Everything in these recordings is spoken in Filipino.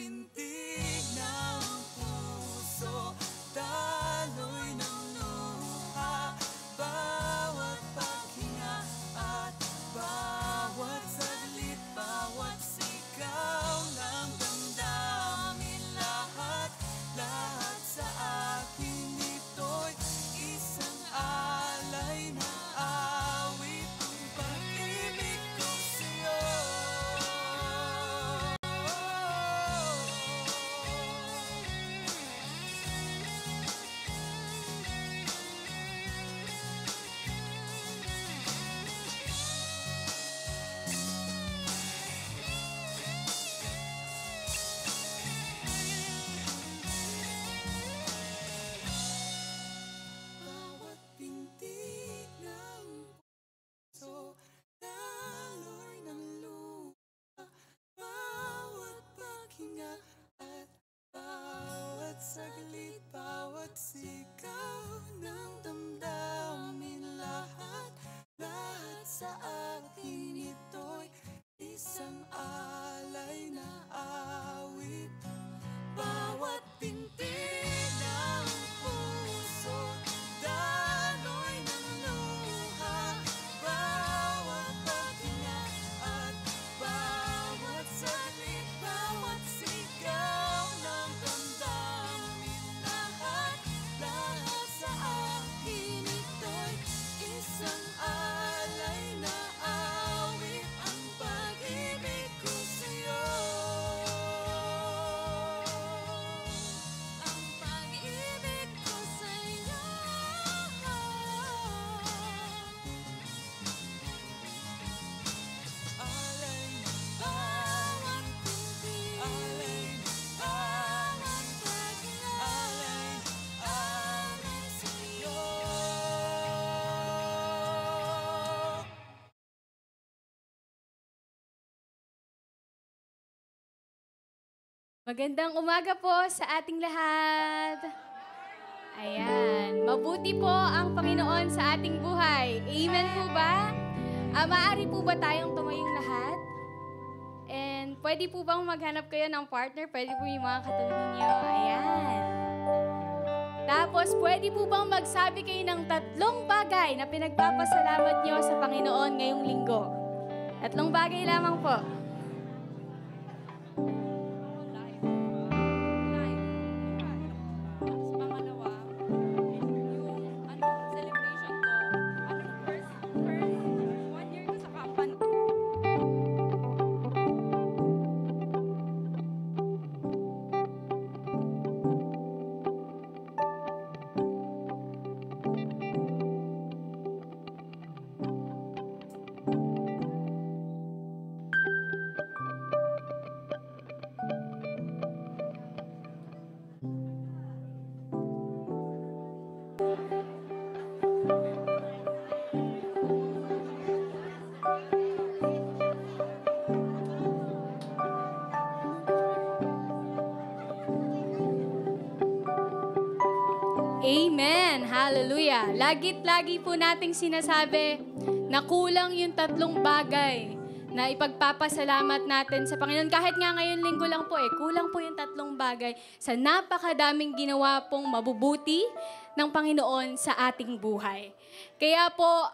pintig ng puso, daloy ng luha, bawat paghinga at bawat saglit, bawat sigaw ng damdamin, lahat sa akin ito'y isang alay na awit, ang pag-ibig ko sa'yo. Bawat pintig ng puso, daloy ng luha, bawat paghinga at bawat saglit, bawat sigaw ng damdamin, lahat sa akin ito'y isang alay na awit. Bawat pintig ng puso, daloy ng luha, bawat paghinga at bawat saglit, bawat sigaw ng damdamin, lahat sa akin ito'y isang alay na awit, ang pag-ibig ko sa'yo. Ang pag-ibig ko sa'yo. Alay ng bawat pintig, alay ng bawat paghinga, alay sa'yo. Magandang umaga po sa ating lahat. Ayan, mabuti po ang Panginoon sa ating buhay. Amen po ba? Maaari po ba tayong tumayong lahat? And pwede po bang maghanap kayo ng partner? Pwede po yung mga katabi ninyo. Ayan. Tapos pwede po bang magsabi kayo ng 3 bagay na pinagpapasalamat nyo sa Panginoon ngayong linggo? 3 bagay lamang po. Amen! Hallelujah! Lagi po nating sinasabi na kulang yung 3 bagay na ipagpapasalamat natin sa Panginoon. Kahit nga ngayon linggo lang po kulang po yung 3 bagay sa napakadaming ginawa pong mabubuti ng Panginoon sa ating buhay. Kaya po,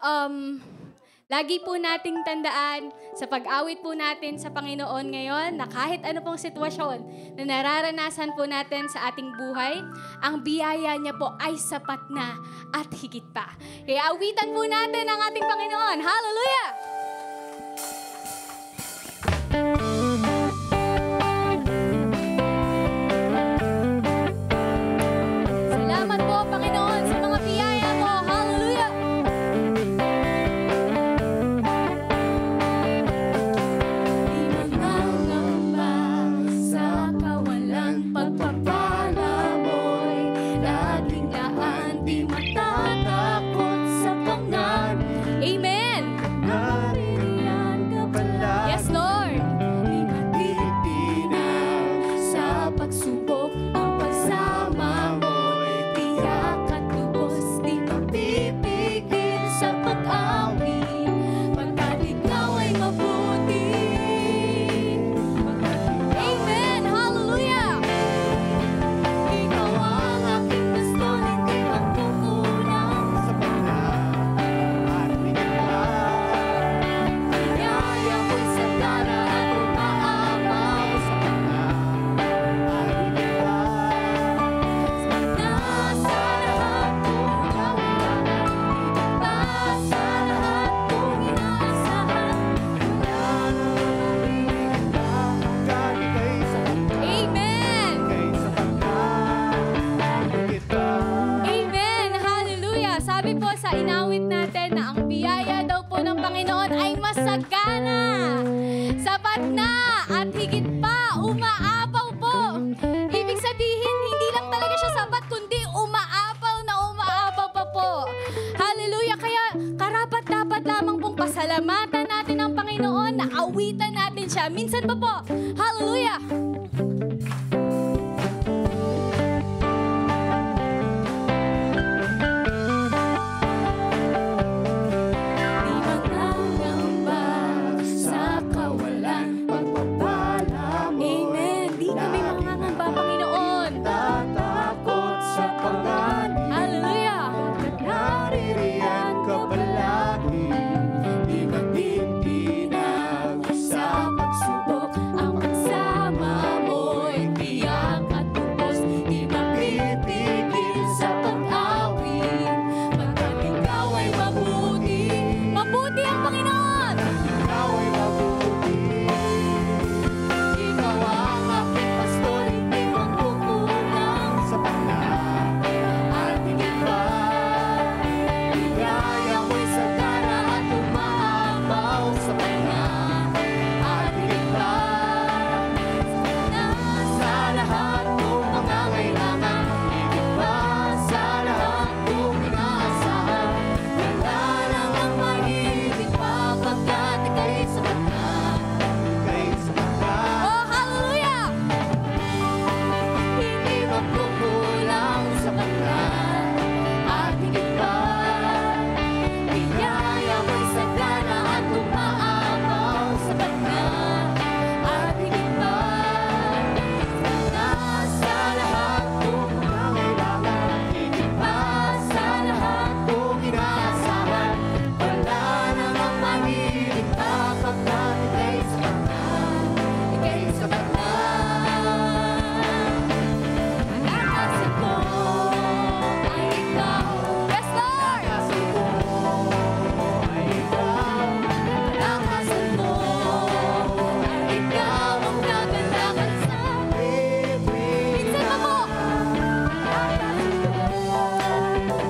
lagi po nating tandaan sa pag-awit po natin sa Panginoon ngayon na kahit ano pong sitwasyon na nararanasan po natin sa ating buhay, ang biyaya niya po ay sapat na at higit pa. Kaya awitan po natin ang ating Panginoon. Hallelujah! Salamat po, Panginoon, sa mga biyaya mo. Hallelujah! Di mangangamba sa kawalang pagpapala mo'y laging daan, di matatakot sa pangan. Amen! Naririyan ka pala. Yes, Lord! siya. Minsan pa po. Hallelujah! Di magangamba sa kawalan, Pagpapala mo. Amen. Di kami mangangamba, Panginoon. Tatakot sa pangalan. Hallelujah! Naririyan ka palagi. Di magpipinag sa Pagsubok ang pagsama mo'y tiyak at tubos. Di mapipigil sa pag-awit, pagkat ikaw ay mabuti. Mabuti ang Panginoon! ikaw ay mabuti. Ikaw ang aking pastor, hindi magkukulang sa panahon. At higit pa, bigaya mo'y sagana at umaapaw sa panahon. At higit pa, sa lahat kong pangangailangan, higit pa sa lahat kong inaasahan. Wala nang ang mahigit pa pagkat ika'y sapat na. Ika'y sapat na. Oh, hallelujah! Hindi magkukulang sa panahon. At higit pa, bigaya mo'y sagana at umaapaw sa panahon. At higit pa, sa lahat kong pangangailangan, higit pa sa lahat kong inaasahan. Wala nang ang mahigit pa pagkat ika'y sapat na. Ika'y sapat na. Kalakasan ko ay ikaw. Yes, Lord! Kalakasan ko ay ikaw. Kalakasan mo ay ikaw ang gagalakan sa bibig. Minsan pa po.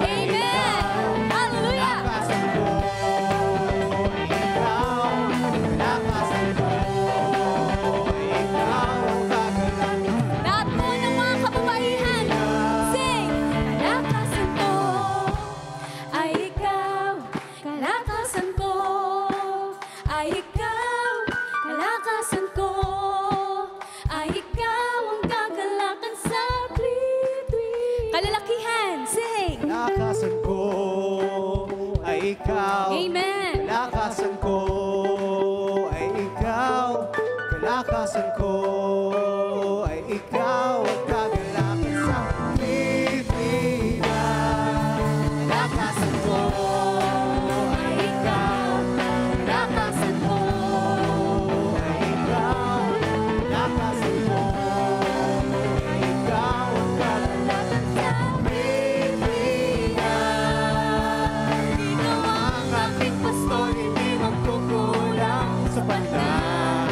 Amen! Hallelujah! Kalakasan ko ay ikaw. Kalakasan ko ay ikaw ang gagalakan. Lahat po ng mga kababaihan, sing! Kalakasan ko ay ikaw. Kalakasan ko ay ikaw. Kalakasan ko ay ikaw ang gagalakan sa bituin. Kalalakihan, sing! Kalakasan ko ay ikaw. Amen! Kalakasan ko ay ikaw. Kalakasan ko ay ikaw ang kagalakan sa Pilipinas. Kalakasan ko ay ikaw. Kalakasan ko ay ikaw. Kalakasan ko ay ikaw ang kagalakan sa Pilipinas. Ikaw ang aking pastor, hindi magkukulang sa panahon.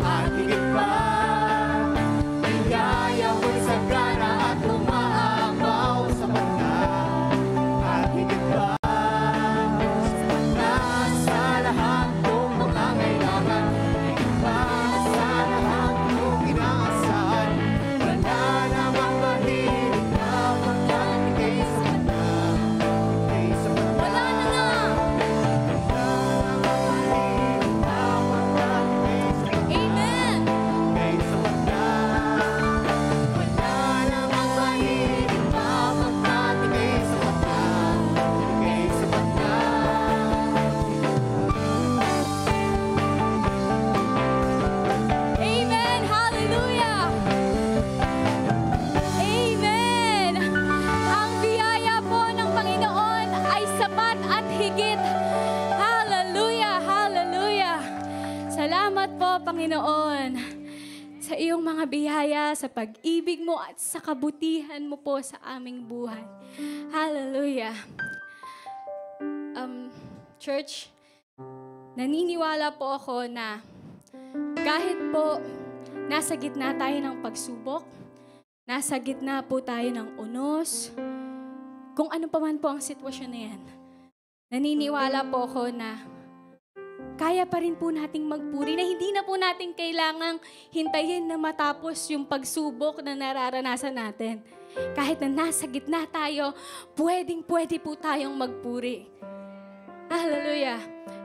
At higit pa, bigaya mo'y sagana at umaapaw sa panahon. At higit pa, sa lahat kong pangangailangan, higit pa sa lahat kong inaasahan. Wala namang mahigit pa pagkat ika'y sapat na. Ika'y sapat na. Wala na nga! Amen! Amen! Hallelujah! Amen! Ang biyaya po ng Panginoon ay sapat at higit. Hallelujah! Hallelujah! Salamat po, Panginoon, sa iyong mga biyaya, sa pag-ibig mo at sa kabutihan mo po sa aming buhay. Hallelujah! Church, naniniwala po ako na kahit po nasa gitna tayo ng pagsubok, nasa gitna po tayo ng unos, kung ano pa man po ang sitwasyon na yan, naniniwala po ako na kaya pa rin po nating magpuri, na hindi na po natin kailangang hintayin na matapos yung pagsubok na nararanasan natin. Kahit na nasa gitna tayo, pwede po tayong magpuri. Hallelujah!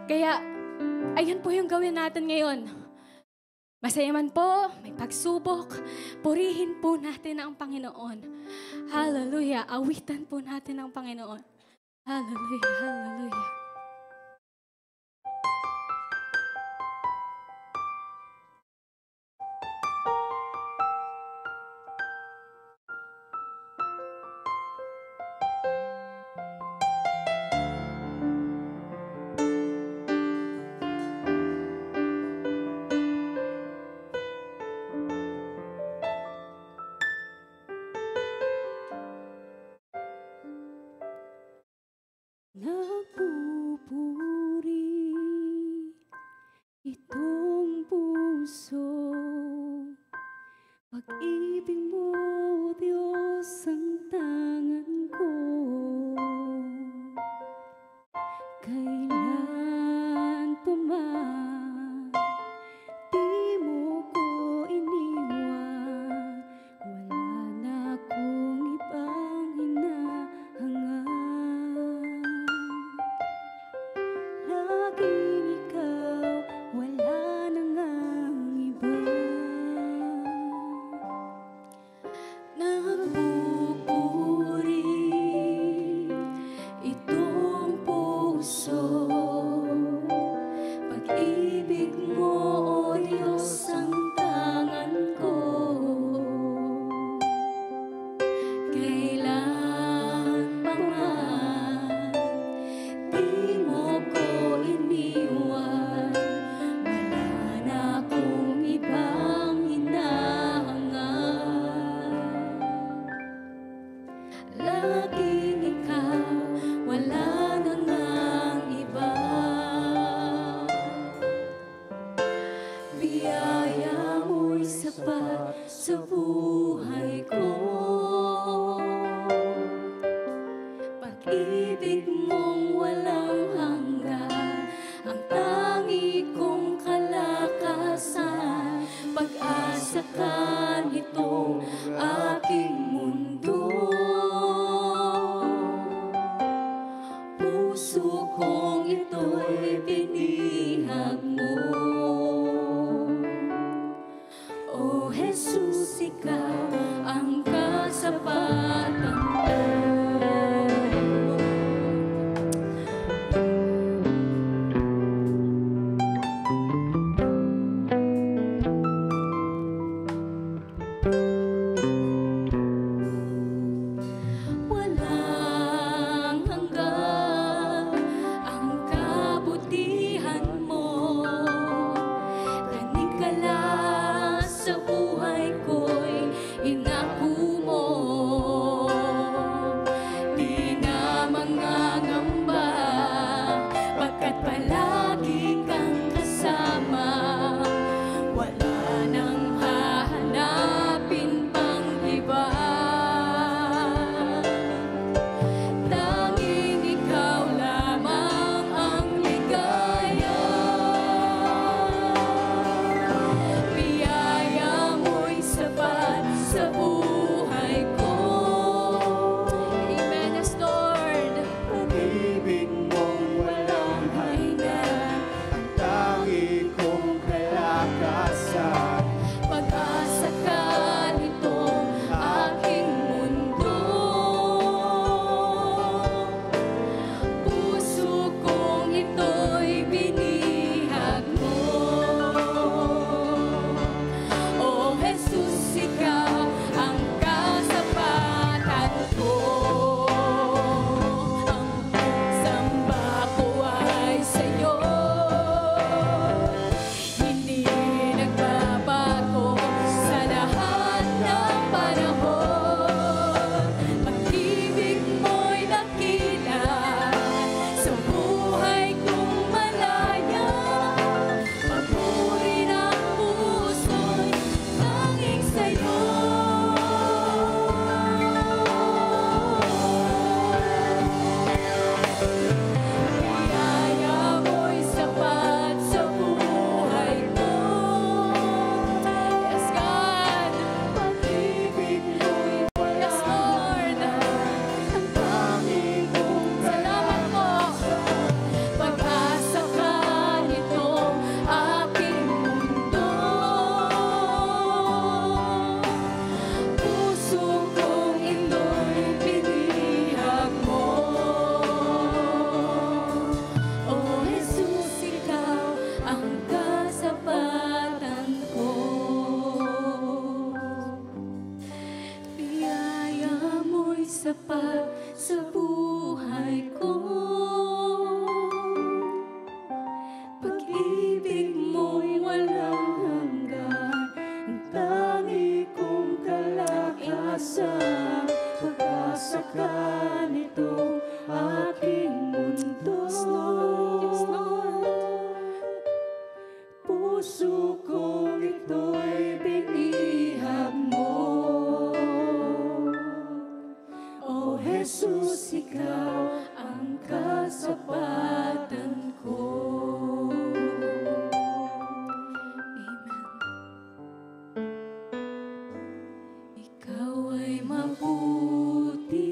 Kaya, ayan po yung gawin natin ngayon. Masaya man po, may pagsubok, purihin po natin ang Panginoon. Hallelujah. Awitan po natin ang Panginoon. Hallelujah, hallelujah. Nagpupuri itong puso, pag-ibig mo, Diyos, ang tangan ko. Kailan pa man di mo ko iniwan, wala na akong ibang hinahangad. Laging ikaw, wala na ngang iba. Nagpupuri itong puso, pag-ibig mo, O Diyos, ang tangan ko. Kailan pa man di mo ko iniwan, wala na akong ibang hinahangad. Laging ikaw, wala na ngang iba. Biyaya mo'y sapat sa buhay ko. Pag-ibig mong walang hanggan, ang tangi kong kalakasan, pag-asa ka nitong aking mundo. Puso kong ito'y binihag mo. O Jesus, ikaw ang kasapatan ko. Walang hanggan ang kabutihan mo. Tanig ka lang sa buhay ko'y inako mo. kapakanan itong aking mundo. Puso kong ito'y binihag mo. O Jesus, ikaw ang kasapatan ko. Ikaw ay mabuti,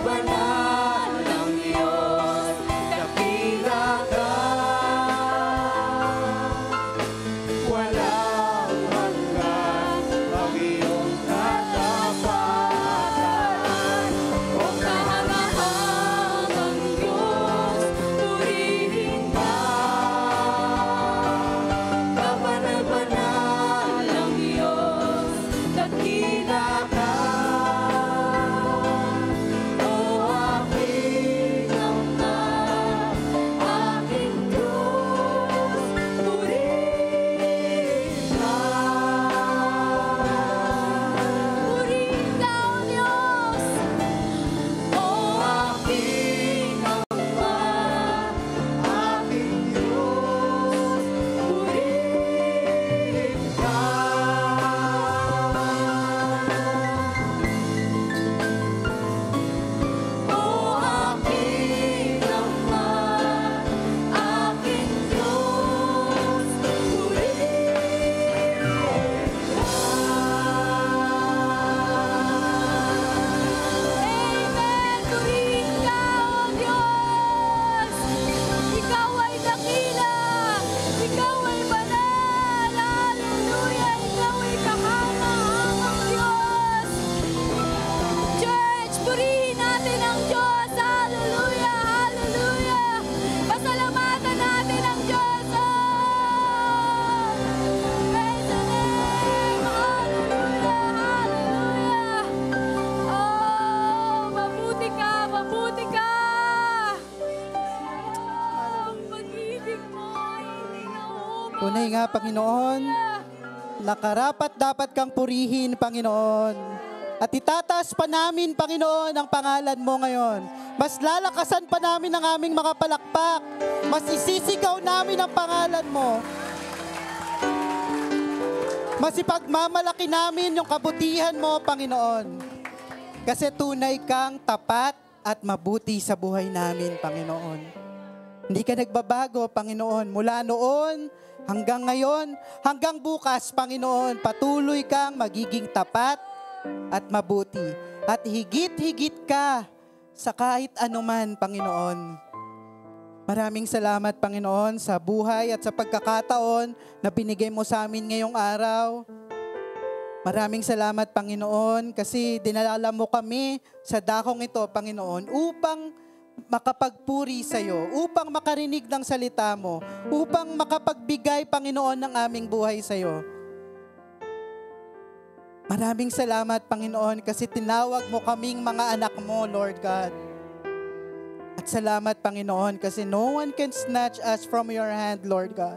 banal ng Diyos, dakila ka. Walang hanggan ang iyong katapatan. O kahangahangang Diyos, purihin ka. Kabanal-banal ng Diyos, dakila ka. O aking Ama, aking Diyos, purihin ka. Purihin ka, O Diyos! O aking Ama, aking Diyos, purihin ka. O aking Ama, aking Diyos, purihin Amen! Purihin ka, O Diyos! Ikaw ay dakila! Ikaw ay banal! Hallelujah! Ikaw ay kahangahangang Diyos! Church, purihin natin ang Diyos! Hallelujah! Hallelujah! Pasalamatan natin ang Diyos! Oh! Praise the name! Hallelujah! Hallelujah! Oh! Mabuti ka! Mabuti ka! Oh, ang pag-ibig mo ay hindi naubos. Tunay nga, Panginoon, nakarapat dapat kang purihin, Panginoon. At itataas pa namin, Panginoon, ang pangalan mo ngayon. Mas lalakasan pa namin ang aming makapalakpak. Mas isisigaw namin ang pangalan mo. Mas ipagmamalaki namin yung kabutihan mo, Panginoon. Kasi tunay kang tapat at mabuti sa buhay namin, Panginoon. Hindi ka nagbabago, Panginoon. Mula noon hanggang ngayon, hanggang bukas, Panginoon, patuloy kang magiging tapat at mabuti. At higit-higit ka sa kahit anuman, Panginoon. Maraming salamat, Panginoon, sa buhay at sa pagkakataon na binigay mo sa amin ngayong araw. Maraming salamat, Panginoon, kasi dinalala mo kami sa dakong ito, Panginoon, upang makapagpuri sa iyo, upang makarinig ng salita mo, upang makapagbigay, Panginoon, ng aming buhay sa iyo. Maraming salamat, Panginoon, kasi tinawag mo kaming mga anak mo, Lord God. At salamat, Panginoon, kasi no one can snatch us from your hand, Lord God.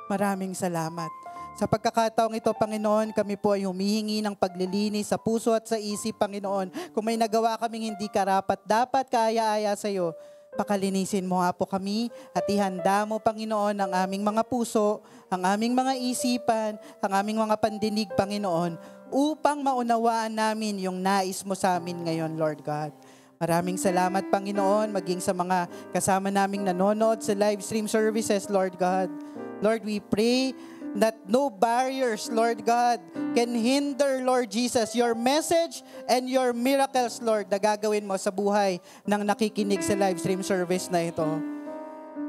Maraming salamat. Sa pagkakataong ito, Panginoon, kami po ay humihingi ng paglilinis sa puso at sa isip, Panginoon. Kung may nagawa kaming hindi karapat, dapat kaaya-aya sa iyo, pakalinisin mo nga po kami at ihanda mo, Panginoon, ang aming mga puso, ang aming mga isipan, ang aming mga pandinig, Panginoon, upang maunawaan namin yung nais mo sa amin ngayon, Lord God. Maraming salamat, Panginoon, maging sa mga kasama naming nanonood sa live stream services, Lord God. Lord, we pray that no barriers, Lord God, can hinder, Lord Jesus, your message and your miracles, Lord, na gagawin mo sa buhay ng nakikinig sa live stream service na ito.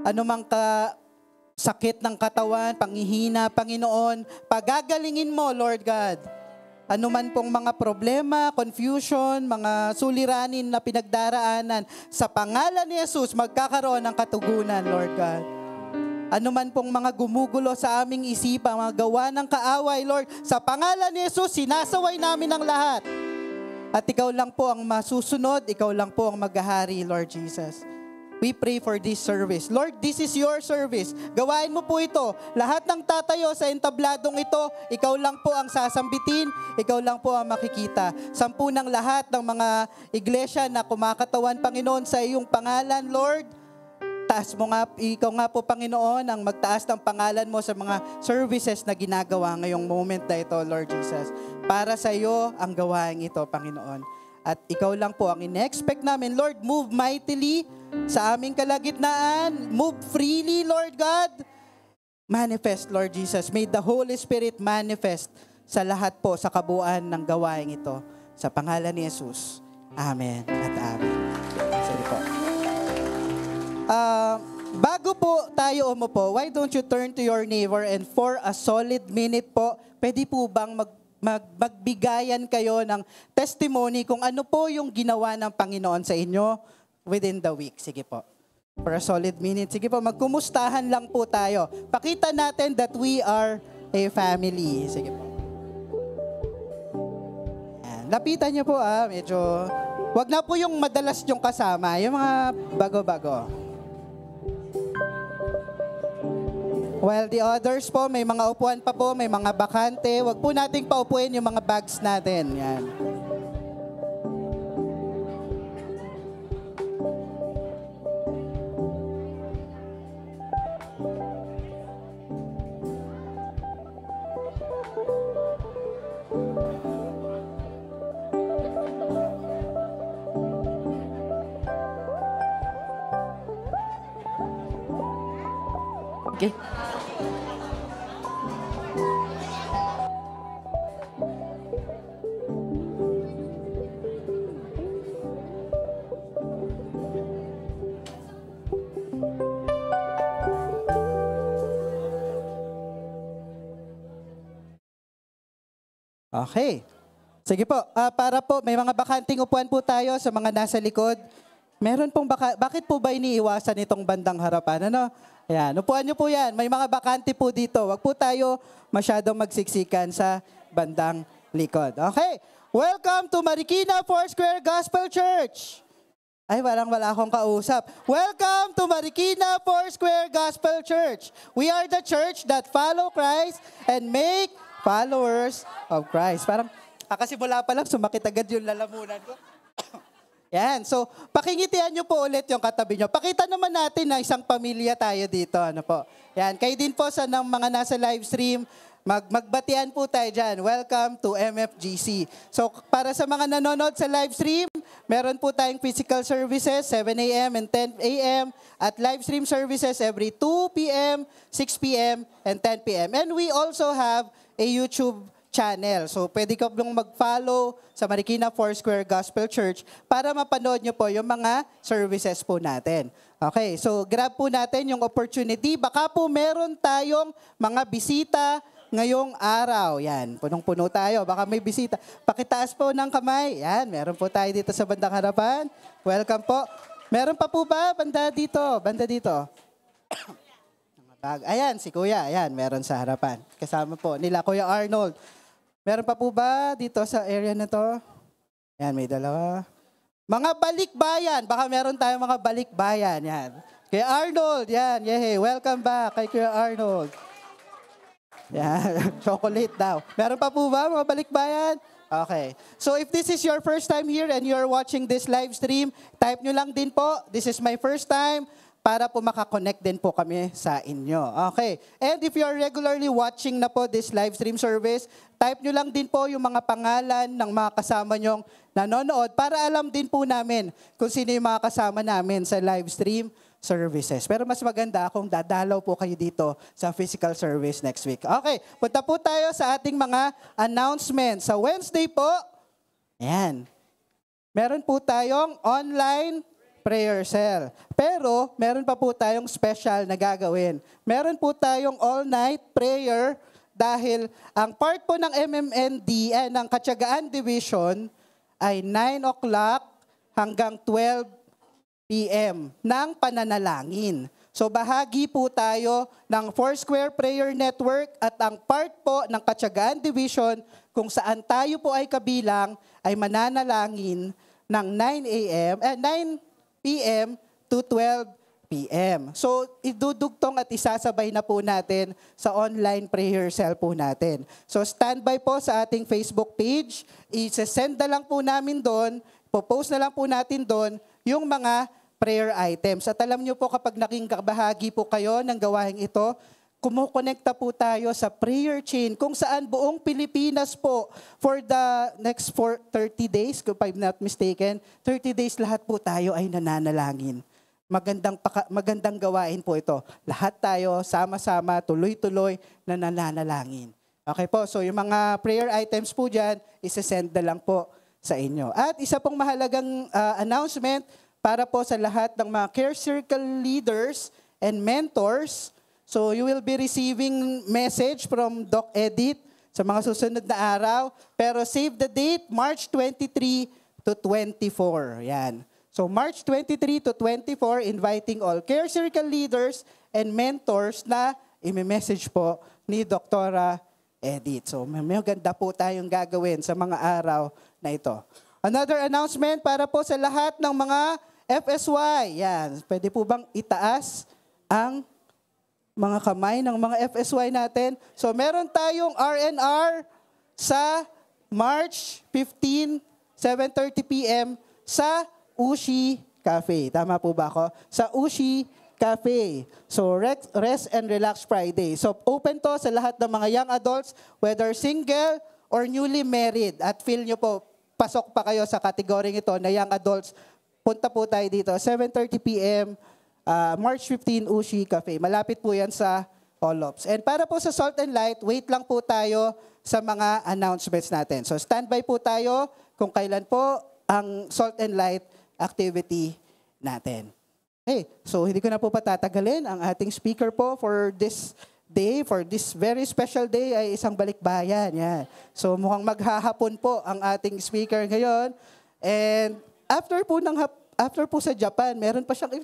Ano mang sakit ng katawan, panghihina, Panginoon, pagagalingin mo, Lord God. Ano man pong mga problema, confusion, mga suliranin na pinagdaraanan, sa pangalan ni Jesus, magkakaroon ng katugunan, Lord God. Ano man pong mga gumugulo sa aming isipan, mga gawa ng kaaway, Lord, sa pangalan ni Jesus, sinasaway namin ang lahat. At ikaw lang po ang masusunod, ikaw lang po ang maghahari, Lord Jesus. We pray for this service. Lord, this is your service. Gawain mo po ito. Lahat ng tatayo sa entabladong ito, ikaw lang po ang sasambitin, ikaw lang po ang makikita. Sampu ng lahat ng mga iglesia na kumakatawan, Panginoon, sa iyong pangalan, Lord. Taas mo nga, ikaw nga po, Panginoon, ang magtaas ng pangalan mo sa mga services na ginagawa ngayong moment na ito, Lord Jesus. Para sa iyo ang gawain ito, Panginoon. At ikaw lang po ang in-expect namin. Lord, move mightily sa aming kalagitnaan. Move freely, Lord God. Manifest, Lord Jesus. May the Holy Spirit manifest sa lahat po, sa kabuuan ng gawain ito. Sa pangalan ni Jesus. Amen at amen. Sige po. Bago po tayo umupo, why don't you turn to your neighbor and for a solid minute po, pwede po bang magbigayan kayo ng testimony kung ano po yung ginawa ng Panginoon sa inyo within the week. Sige po. For a solid minute. Sige po, magkumustahan lang po tayo. Pakita natin that we are a family. Sige po. Yan. Lapitan niyo po medyo, wag na po yung madalas yung kasama, yung mga bago-bago. While the others po, may mga upuan pa po, may mga bakante. Huwag po nating paupuin yung mga bags natin. Yan. Okay. Okay. Sige po. Para po, may mga bakanting upuan po tayo sa mga nasa likod. Meron pong bakit po ba iniiwasan itong bandang harapan? Ano? Ayan, upuan niyo po yan. May mga bakante po dito. Huwag po tayo masyadong magsiksikan sa bandang likod. Okay. Welcome to Marikina Foursquare Gospel Church. Ay, wala akong kausap. Welcome to Marikina Foursquare Gospel Church. We are the church that follow Christ and make followers of Christ. Parang, kasimula pa lang, sumakit agad yung lalamunan ko. Yan. So, pakingitian nyo po ulit yung katabi nyo. Pakita naman natin na isang pamilya tayo dito. Ano po? Yan. Kayo din po sa mga nasa live stream, magbatian po tayo dyan. Welcome to MFGC. So, para sa mga nanonood sa live stream, meron po tayong physical services, 7 a.m. and 10 a.m. At live stream services every 2 p.m., 6 p.m., and 10 p.m. And we also have a YouTube channel. So, pwede ka pong mag-follow sa Marikina Foursquare Gospel Church para mapanood nyo po yung mga services po natin. Okay, so grab po natin yung opportunity. Baka po meron tayong mga bisita ngayong araw. Yan, punong-puno tayo. Baka may bisita. Pakitaas po ng kamay. Yan, meron po tayo dito sa bandang harapan. Welcome po. Meron pa po ba? Banda dito. Ayan, si Kuya. Ayan, meron sa harapan. Kasama po nila Kuya Arnold. Meron pa po ba dito sa area na to? Ayan, may dalawa. Mga balikbayan. Baka meron tayong mga balikbayan. Yan. Kuya Arnold. Yan. Yay. Welcome back kay Kuya Arnold. Yan. Chocolate daw. Meron pa po ba mga balikbayan? Okay. So if this is your first time here and you're watching this live stream, type nyo lang din po, this is my first time, para po makakonect din po kami sa inyo. Okay. And if you're regularly watching na po this live stream service, type nyo lang din po yung mga pangalan ng mga kasama nyong nanonood para alam din po namin kung sino yung mga kasama namin sa live stream services. Pero mas maganda kung dadalaw po kayo dito sa physical service next week. Okay. Punta po tayo sa ating mga announcements. Sa Wednesday po, ayan, meron po tayong online prayer cell. Pero, meron pa po tayong special na gagawin. Meron po tayong all-night prayer dahil ang part po ng MMND ng Katiyagaan Division ay 9 o'clock hanggang 12 p.m. ng pananalangin. So, bahagi po tayo ng Foursquare Prayer Network at ang part po ng Katiyagaan Division kung saan tayo po ay kabilang ay mananalangin ng 9 p.m. to 12 p.m. So, idudugtong at isasabay na po natin sa online prayer cell po natin. So, standby po sa ating Facebook page. I-send na lang po namin doon, popost na lang po natin doon yung mga prayer items. At alam nyo po kapag naging kabahagi po kayo ng gawaing ito, kumukonekta po tayo sa prayer chain kung saan buong Pilipinas po for the next 30 days, if I'm not mistaken, 30 days lahat po tayo ay nananalangin. Magandang gawain po ito. Lahat tayo sama-sama, tuloy-tuloy na nananalangin. Okay po, so yung mga prayer items po dyan, isasend na lang po sa inyo. At isa pong mahalagang announcement para po sa lahat ng mga care circle leaders and mentors. So you will be receiving message from Doc Edith sa mga susunod na araw. Pero save the date, March 23 to 24. Yan. So March 23 to 24, inviting all care circle leaders and mentors na imi-message po ni Dr. Edith. So may ganda po tayong gagawin sa mga araw na ito. Another announcement para po sa lahat ng mga FSY. Yan. Pwede po bang itaas ang mga kamay ng mga FSY natin? So meron tayong RNR sa March 15, 7:30 p.m. sa Ushi Cafe. Tama po ba ako? Sa Ushi Cafe. So, Rest and Relax Friday. So, open to sa lahat ng mga young adults, whether single or newly married. At feel nyo po, pasok pa kayo sa kategoryeng ito na young adults. Punta po tayo dito, 7:30 p.m., March 15, Ushi Cafe. Malapit po yan sa Olops. And para po sa Salt and Light, wait lang po tayo sa mga announcements natin. So, standby po tayo kung kailan po ang Salt and Light activity natin. Hey, so hindi ko na po patatagalin. Ang ating speaker po for this day, for this very special day ay isang balikbayan. Yan. So mukhang maghahapon po ang ating speaker ngayon. And after po sa Japan, meron pa siyang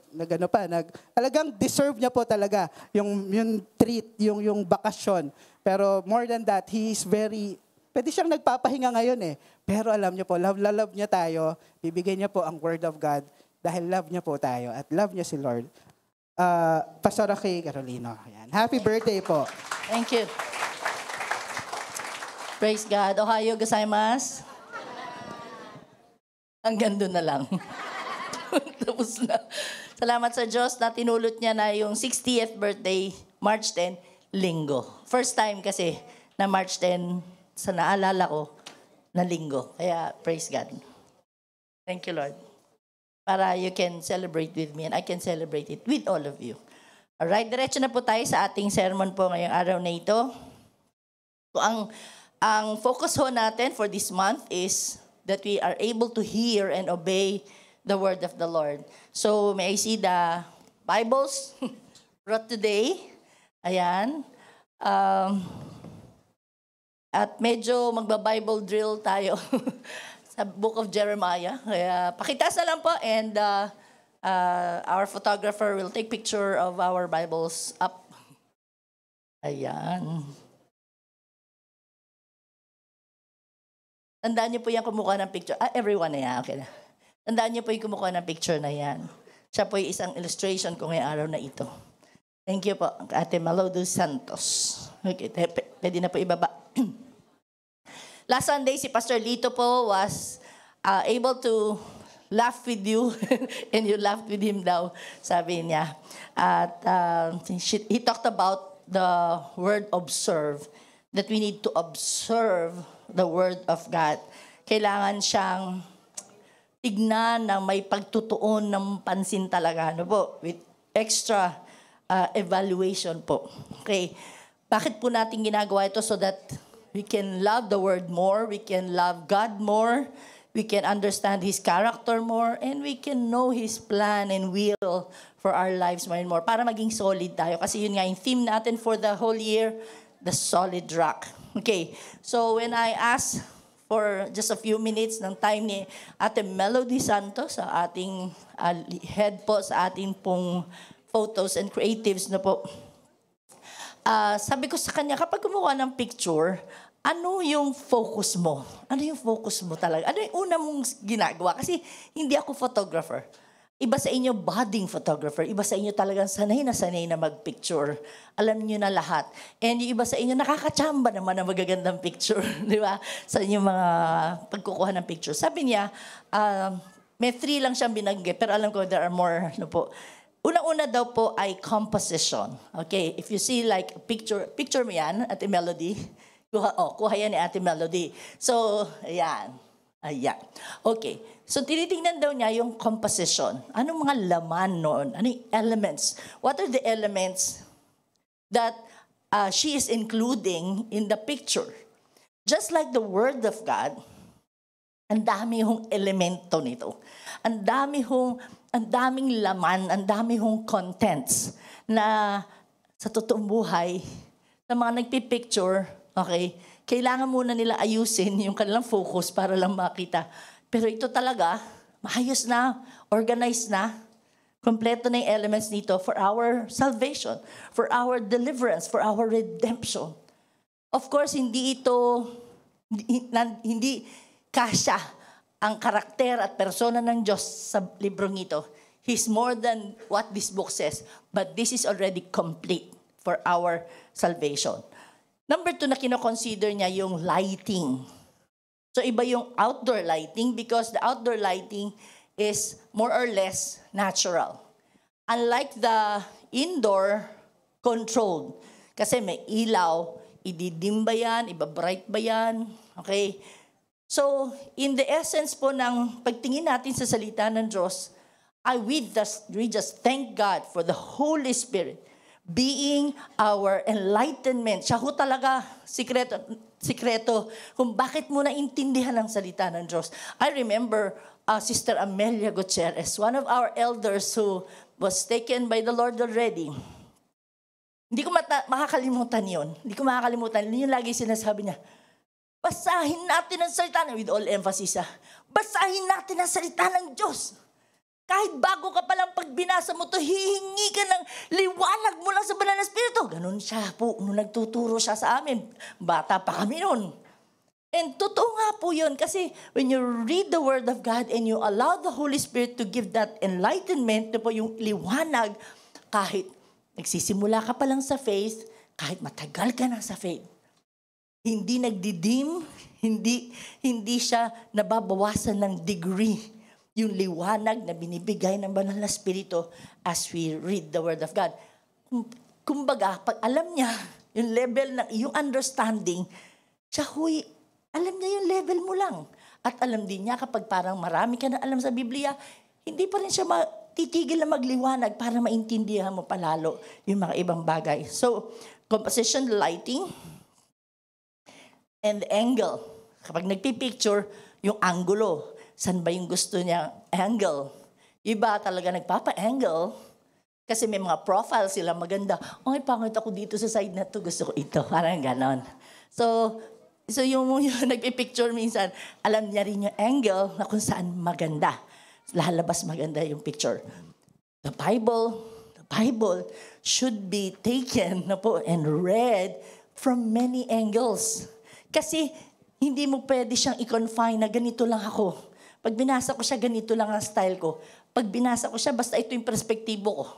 talagang deserve niya po talaga yung treat, yung bakasyon. Pero more than that, he is pwede siyang nagpapahinga ngayon eh. Pero alam niyo po, love niya tayo. Bibigyan niya po ang word of God. Dahil love niya po tayo at love niya si Lord. Pastor Kay Carolino. Ayan. Happy birthday po. Thank you. Praise God. Ohayo gozaimasu. Hanggang doon na lang. Tapos na. Salamat sa Diyos na tinulot niya na yung 60th birthday, March 10, linggo. First time kasi na March 10 sa naalala ko na linggo. Kaya praise God. Thank you, Lord. Para you can celebrate with me and I can celebrate it with all of you. Alright, diretso na po tayo sa ating sermon po ngayong araw na ito. So, ang focus ho natin for this month is that we are able to hear and obey the word of the Lord. So, may I see the Bibles brought today? Ayan. At medyo magba-Bible drill tayo. Sa Book of Jeremiah. Kaya pakitaas na lang po and our photographer will take picture of our Bibles up. Ayan. Tandaan niyo po yung kumukuha ng picture. Everyone na yan. Okay na. Tandaan niyo po yung kumukuha ng picture na yan. Siya po yung isang illustration ko ngayong araw na ito. Thank you po, Ate Melody Santos. Okay, pwede na po ibaba. Last Sunday, si Pastor Lito po was able to laugh with you and you laughed with him daw, sabi niya. At he talked about the word observe, that we need to observe the word of God. Kailangan siyang tignan na may pagtutuon ng pansin talaga, ano po, with extra evaluation po. Okay, bakit po natin ginagawa ito? So that we can love the Word more, we can love God more, we can understand His character more, and we can know His plan and will for our lives more and more para maging solid tayo. Kasi yun nga yung theme natin for the whole year, the solid rock. Okay, so when I asked for just a few minutes ng time ni Ate Melody Santos, sa ating head po sa ating pong photos and creatives na po, sabi ko sa kanya, kapag kumuha ng picture, ano yung focus mo? Ano yung focus mo talaga? Ano yung una mong ginagawa? Kasi hindi ako photographer. Iba sa inyo, budding photographer. Iba sa inyo talagang sanay na mag-picture. Alam niyo na lahat. And yung iba sa inyo, nakakachamba naman ng magagandang picture. Di ba? Sa inyong mga pagkukuha ng picture. Sabi niya, may 3 lang siyang binanggit. Pero alam ko, there are more. No po. Unang-una daw po ay composition. Okay, if you see like picture mo yan, Ate Melody. Kuha yan ni Ate Melody. So, ayan. Ayan. Okay. So, tinitingnan daw niya yung composition. Anong mga laman noon? Ano yung elements? What are the elements that she is including in the picture? Just like the Word of God, Ang dami hong elemento nito. Ang daming laman, ang dami hong contents na sa totoong buhay, sa mga nagpipicture, okay, kailangan muna nila ayusin yung kanilang focus para lang makita. Pero ito talaga, maayos na, organized na, kompleto na yung elements nito for our salvation, for our deliverance, for our redemption. Of course, hindi kasya ang karakter at persona ng Diyos sa librong ito. He's more than what this book says, but this is already complete for our salvation. Number 2 na kinoconsider niya yung lighting. So iba yung outdoor lighting because the outdoor lighting is more or less natural. Unlike the indoor controlled. Kasi may ilaw, ididim ba yan, iba-bright ba yan, okay? So, in the essence po ng pagtingin natin sa salita ng Diyos, we just thank God for the Holy Spirit being our enlightenment. Siya ho talaga sikreto kung bakit mo naintindihan ang salita ng Diyos. I remember Sister Amelia Gutierrez, one of our elders who was taken by the Lord already. Hindi ko makakalimutan yun. Hindi ko makakalimutan. Yun yung lagi sinasabi niya, basahin natin ang salita, with all emphasis, basahin natin ang salita ng Diyos. Kahit bago ka palang pag binasa mo to, hihingi ka ng liwanag mula sa banal na Espiritu. Ganun siya po, nung nagtuturo siya sa amin. Bata pa kami noon. And totoo nga po yun, kasi when you read the Word of God and you allow the Holy Spirit to give that enlightenment, na po yung liwanag, kahit nagsisimula ka pa lang sa faith, kahit matagal ka na sa faith, hindi nagdidim, hindi siya nababawasan ng degree yung liwanag na binibigay ng banal na Espiritu as we read the Word of God. Kumbaga, pag alam niya yung level ng iyong understanding, siya alam niya yung level mo lang. At alam din niya kapag parang marami ka na alam sa Biblia, hindi pa rin siya titigil na magliwanag para maintindihan mo palalo yung mga ibang bagay. So, composition, lighting, and the angle. Kapag nagpipicture, yung angulo. Saan ba yung gusto niya angle? Iba talaga nagpapa-angle. Kasi may mga profile sila maganda. Ay, pangit ako dito sa side na to. Gusto ko ito. Parang ganon. So yung nagpipicture minsan, alam niya rin yung angle na kung saan maganda. Lalabas maganda yung picture. The Bible should be taken and read from many angles. Kasi hindi mo pwede siyang i-confine na ganito lang ako. Pag binasa ko siya, ganito lang ang style ko. Pag binasa ko siya, basta ito yung perspektibo ko.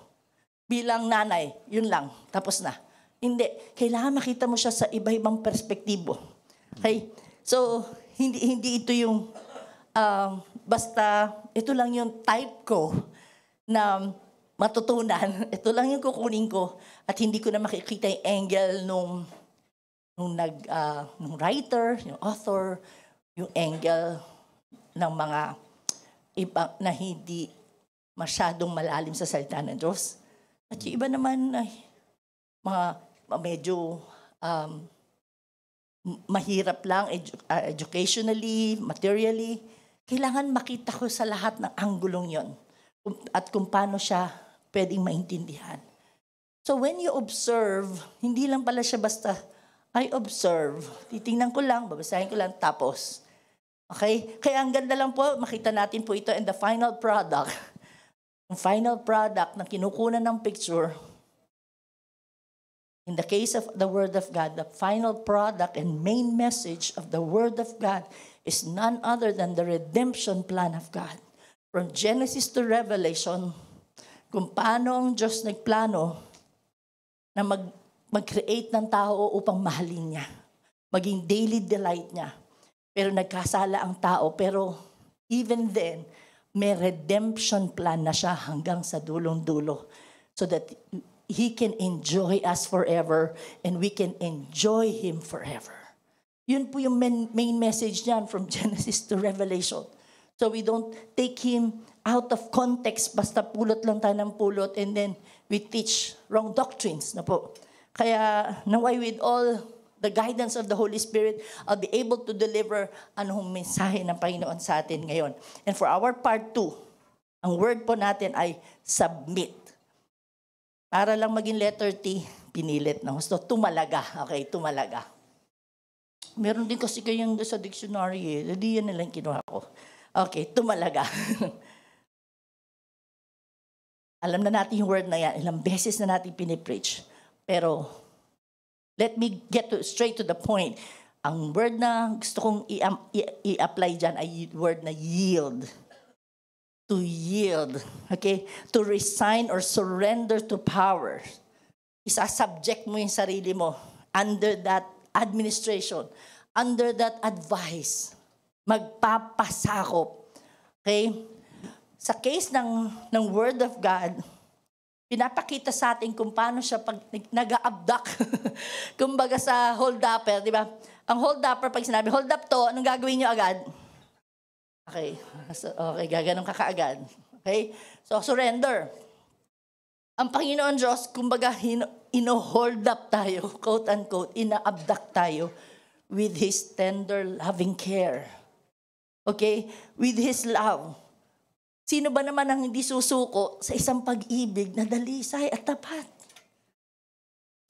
Bilang nanay, yun lang. Tapos na. Hindi. Kailangan makita mo siya sa iba-ibang perspektibo. Okay? So, hindi ito yung basta ito lang yung type ko na matutunan. Ito lang yung kukunin ko at hindi ko na makikita yung angle nung writer, yung author, yung angle ng mga iba na hindi masyadong malalim sa salita ng Diyos. At yung iba naman ay mga medyo mahirap lang educationally, materially. Kailangan makita ko sa lahat ng anggulong yon at kung paano siya pwedeng maintindihan. So when you observe, hindi lang pala siya basta I observe. Titingnan ko lang, babasahin ko lang, tapos. Okay? Kaya ang ganda lang po, makita natin po ito in the final product. Ang final product na kinukunan ng picture, in the case of the Word of God, the final product and main message of the Word of God is none other than the redemption plan of God. From Genesis to Revelation, kung paano ang Diyos nagplano na mag-create ng tao upang mahalin niya. Maging daily delight niya. Pero nagkasala ang tao. Pero even then, may redemption plan na siya hanggang sa dulong-dulo. So that He can enjoy us forever and we can enjoy Him forever. Yun po yung main message niyan from Genesis to Revelation. So we don't take Him out of context, basta pulot lang tayo ng pulot and then we teach wrong doctrines na po. Kaya naway with all the guidance of the Holy Spirit, I'll be able to deliver anong mensahe ng Panginoon sa atin ngayon. And for our part 2, ang word po natin ay submit. Para lang maging letter T, pinilit na gusto. Tumalaga. Okay, tumalaga. Meron din kasi kayang sa dictionary eh. Hindi yan nalang kinuha ko. Okay, tumalaga. Alam na natin yung word na yan. Ilang beses na natin pinipreach. Pero, let me get straight to the point. Ang word na gusto kong i-apply dyan ay word na yield. To yield. Okay? To resign or surrender to power. Isa-subject mo yung sarili mo under that administration, under that advice. Magpapasakop. Okay? Sa case ng Word of God, pinapakita sa atin kung paano siya pag nag-a-abduct. Kumbaga sa hold-upper, di ba? Ang hold-upper, pag sinabi, hold up to, anong gagawin nyo agad? Okay. Okay, gaganon ka kaagad. Okay? So, surrender. Ang Panginoon Diyos, kumbaga, ino-hold up tayo, quote-unquote, ina-abduct tayo with His tender, loving care. Okay? With His love. Sino ba naman ang hindi susuko sa isang pag-ibig na dalisay at tapat?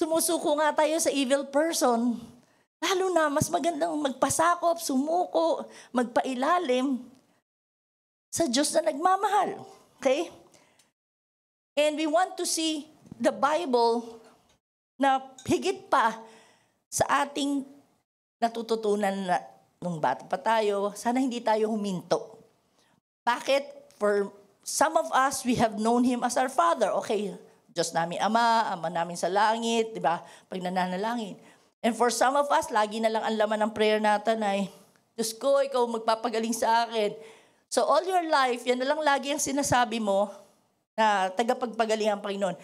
Sumusuko nga tayo sa evil person. Lalo na, mas magandang magpasakop, sumuko, magpailalim sa Diyos na nagmamahal. Okay? And we want to see the Bible na higit pa sa ating natututunan na nung bata pa tayo, sana hindi tayo huminto. Bakit? For some of us, we have known Him as our Father. Okay, Diyos namin Ama namin sa langit, di ba? Pag nananalangin. And for some of us, lagi na lang ang laman ng prayer natin ay, Diyos ko, ikaw magpapagaling sa akin. So all your life, yan na lang lagi ang sinasabi mo na tagapagpagaling ang Panginoon.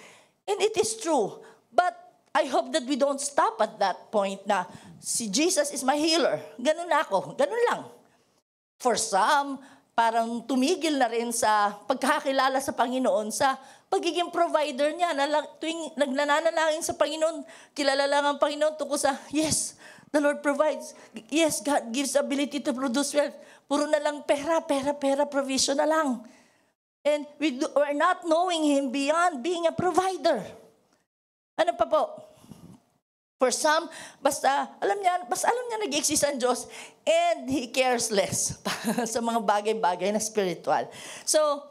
And it is true. But I hope that we don't stop at that point na si Jesus is my healer. Ganun na ako. Ganun lang. For some, parang tumigil na rin sa pagkakilala sa Panginoon sa pagiging provider niya. Tuwing nagnanalangin sa Panginoon, kilala lang ang Panginoon tungkol sa, yes, the Lord provides. Yes, God gives ability to produce wealth. Puro na lang pera, provision na lang. And we're not knowing Him beyond being a provider. Ano pa po? For some, basta alam niya nag-exist ang Diyos and He cares less sa mga bagay-bagay na spiritual. So,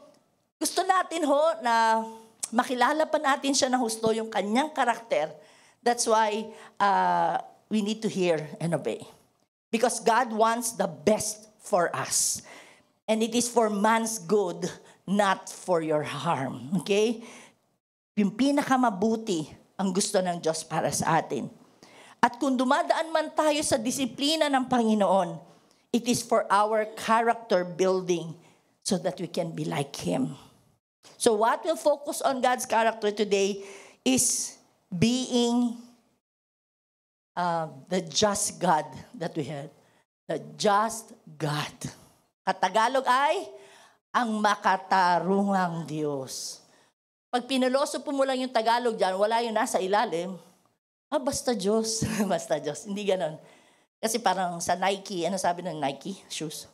gusto natin na makilala pa natin siya na husto yung kanyang karakter. That's why we need to hear and obey. Because God wants the best for us. And it is for man's good, not for your harm. Okay? Yung pinakamabuti ang gusto ng Diyos para sa atin. At kung dumadaan man tayo sa disiplina ng Panginoon, it is for our character building so that we can be like Him. So what we'll focus on God's character today is being the just God that we have. The just God. Katagalog ay ang makatarungang Diyos. Pag pinaloso po mo lang yung Tagalog dyan, wala yung nasa ilalim. Basta Diyos. Basta Diyos. Hindi ganon. Kasi parang sa Nike, ano sabi ng Nike shoes?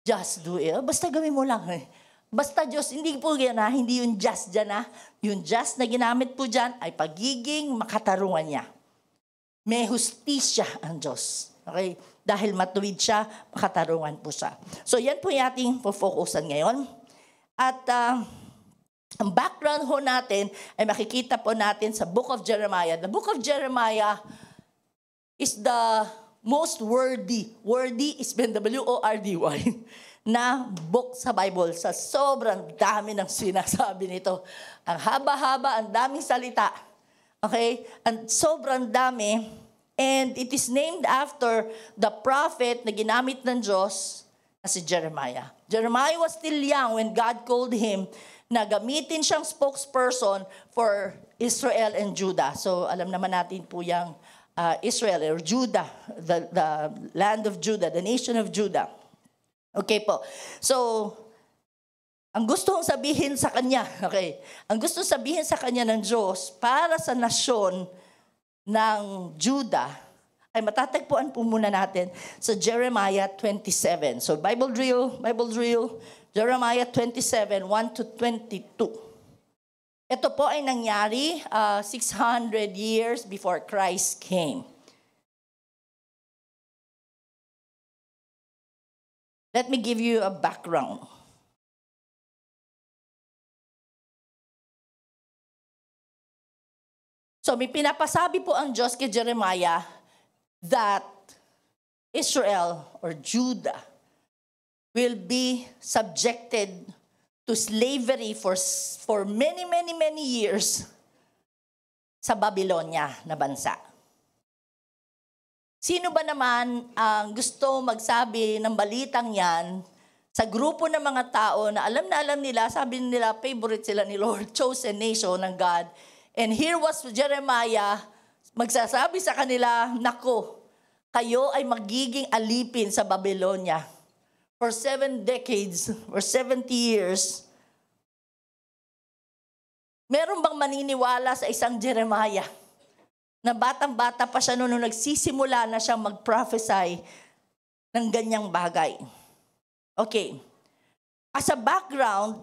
Just do it. Basta gawin mo lang. Basta Diyos. Hindi po yan hindi yung just dyan Yung just na ginamit po dyan ay pagiging makatarungan niya. May hustisya ang Diyos. Okay? Dahil matuwid siya, makatarungan po siya. So yan po yung ating po-focusan ngayon. At ang background ho natin ay makikita po natin sa Book of Jeremiah. The Book of Jeremiah is the most wordy is W-O-R-D-Y, na book sa Bible. Sa sobrang dami ng sinasabi nito. Ang haba-haba, ang daming salita. Okay? Ang sobrang dami. And it is named after the prophet na ginamit ng Diyos na si Jeremiah. Jeremiah was still young when God called him na gamitin siyang spokesperson for Israel and Judah. So alam naman natin po yung Israel or Judah, the land of Judah, the nation of Judah. Okay po. So, ang gusto kong sabihin sa kanya, ang gusto sabihin sa kanya ng Diyos para sa nasyon ng Judah ay matatagpuan po muna natin sa Jeremiah 27. So Bible drill, Jeremiah 27, 1 to 22. Ito po ay nangyari 600 years before Christ came. Let me give you a background. So may pinapasabi po ang Diyos kay Jeremiah that Israel or Judah will be subjected to slavery for many years sa Babylonia na bansa. Sino ba naman ang gusto magsabi ng balitang yan sa grupo ng mga tao na alam nila, sabi nila, favorite sila ni Lord, chosen nation ng God. And here was Jeremiah, magsasabi sa kanila, nako, kayo ay magiging alipin sa Babylonia. For 7 decades, or 70 years, meron bang maniniwala sa isang Jeremiah na batang-bata pa siya nung nagsisimula na siyang mag-prophesy ng ganyang bagay? Okay. As a background,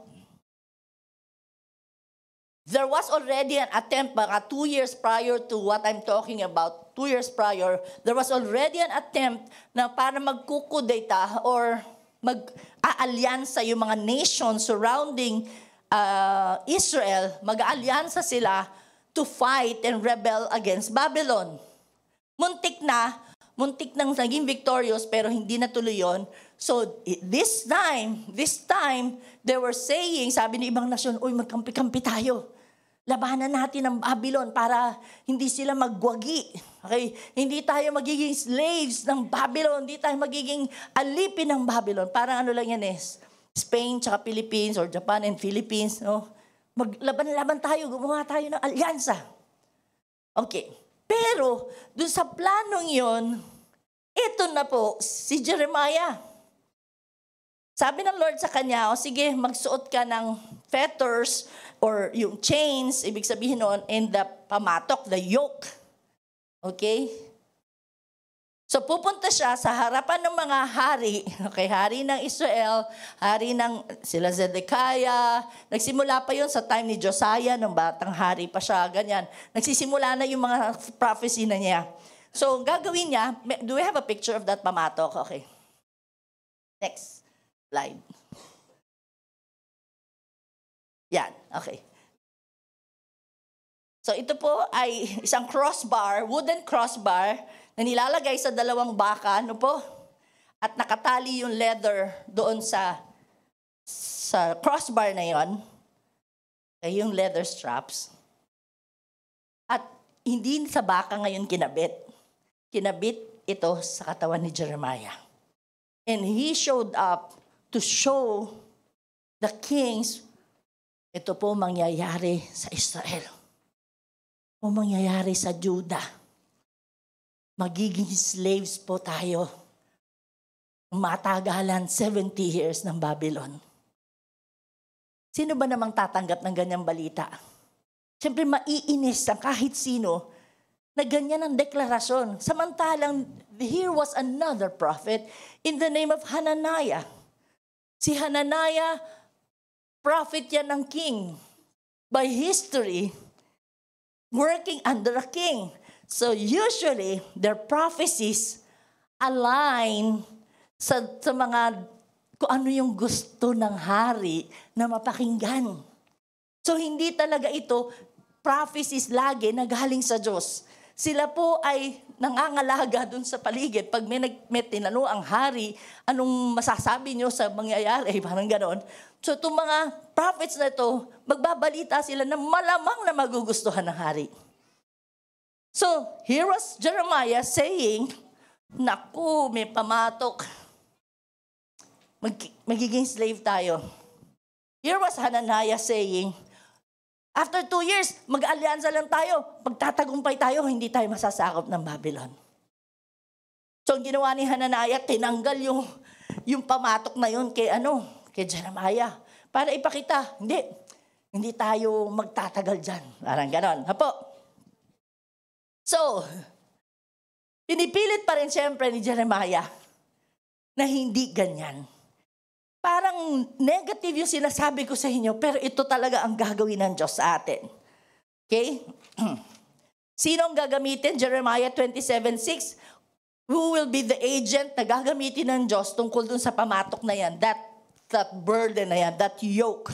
there was already an attempt, mga 2 years prior to what I'm talking about, 2 years prior, there was already an attempt na para magkukudeta or mag-aalyansa yung mga nations surrounding Israel, mag-aalyansa sila to fight and rebel against Babylon. Muntik nang naging victorious pero hindi natuloy yun. So this time, they were saying, sabi ng ibang nasyon, uy, magkampi-kampi tayo. Labanan natin ang Babylon para hindi sila magwagi. Okay? Hindi tayo magiging slaves ng Babylon. Hindi tayo magiging alipin ng Babylon. Parang ano lang yan Spain tsaka Philippines or Japan and Philippines. No? Maglaban-laban tayo. Gumawa tayo ng alyansa. Okay. Pero, dun sa planong yon, ito na po si Jeremiah. Sabi ng Lord sa kanya, sige, magsuot ka ng fetters or yung chains, ibig sabihin noon, and the pamatok, the yoke. Okay? So pupunta siya sa harapan ng mga hari, okay, hari ng Israel, hari ng sila Zedekiah. Nagsimula pa yun sa time ni Josiah, nung batang hari pa siya, ganyan. Nagsisimula na yung mga prophecy na niya. So gagawin niya, do we have a picture of that pamatok? Okay. Next slide. Yan, okay. So ito po ay isang crossbar, wooden crossbar, na nilalagay sa dalawang baka, ano po? At nakatali yung leather doon sa crossbar na yon, ay yung leather straps. At hindi sa baka ngayon kinabit. Kinabit ito sa katawan ni Jeremiah. And he showed up to show the kings, ito po mangyayari sa Israel. O mangyayari sa Judah. Magiging slaves po tayo. Matagalan 70 years ng Babylon. Sino ba namang tatanggap ng ganyang balita? Siyempre maiinis ang kahit sino na ganyan ang deklarasyon. Samantalang here was another prophet in the name of Hananiah. Si Hananiah, prophet yan ng king. By history, working under a king. So usually, their prophecies align sa mga kung ano yung gusto ng hari na mapakinggan. So hindi talaga ito prophecies lagi na galing sa Diyos. Sila po ay nangangalaga dun sa paligid. Pag may tinanong ang hari, anong masasabi nyo sa mangyayari? Parang ganon. So itong mga prophets na ito, magbabalita sila na malamang na magugustuhan ng hari. So, here was Jeremiah saying, naku, may pamatok. Magiging slave tayo. Here was Hananiah saying, after 2 years, mag-alyansa lang tayo. Pagtatagumpay tayo, hindi tayo masasakop ng Babylon. So, ang ginawa ni Hananiah, tinanggal yung pamatok na yun kay Jeremiah. Para ipakita, hindi tayo magtatagal dyan. Parang ganon. Hapo. So, Pinipilit pa rin siyempre ni Jeremiah na hindi ganyan. Parang negative yung sinasabi ko sa inyo, pero ito talaga ang gagawin ng Diyos sa atin. Okay? Sino ang gagamitin? Jeremiah 27:6. Who will be the agent na gagamitin ng Diyos tungkol dun sa pamatok na yan? That burden na yan, that yoke.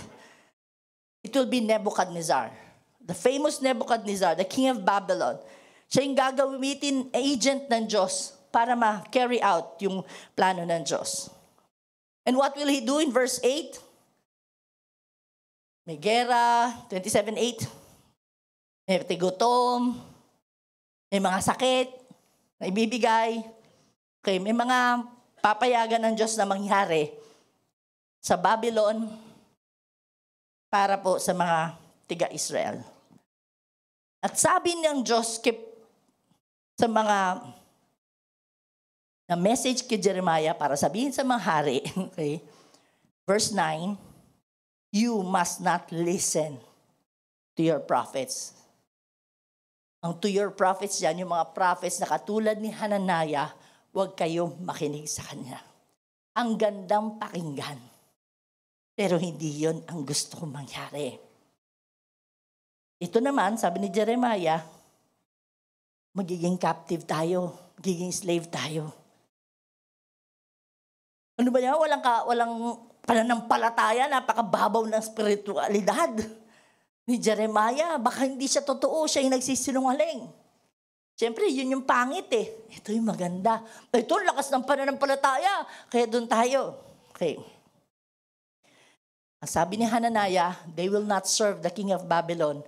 It will be Nebuchadnezzar. The famous Nebuchadnezzar, the king of Babylon. Siya yung gagamitin agent ng Diyos para ma-carry out yung plano ng Diyos. And what will he do in verse 8? May gera, 27:8. May tigutom, may mga sakit na ibibigay. Okay, may mga papayagan ng Diyos na mangyari sa Babylon para po sa mga tiga-Israel. At sabi ng Diyos sa mga na message kay Jeremiah para sabihin sa mga hari, okay? Verse 9, you must not listen to your prophets. Ang to your prophets yan, yung mga prophets na katulad ni Hananiah, huwag kayong makinig sa kanya. Ang gandang pakinggan. Pero hindi yon ang gusto kong mangyari. Ito naman, sabi ni Jeremiah, magiging captive tayo, magiging slave tayo. Ano ba yan? Walang pananampalataya, napakababaw ng spiritualidad ni Jeremiah. Baka hindi siya totoo, siya yung nagsisinungaling. Siyempre, yun yung pangit eh. Ito yung maganda. Ito, lakas ng pananampalataya. Kaya doon tayo. Okay. Ang sabi ni Hananiah, they will not serve the king of Babylon.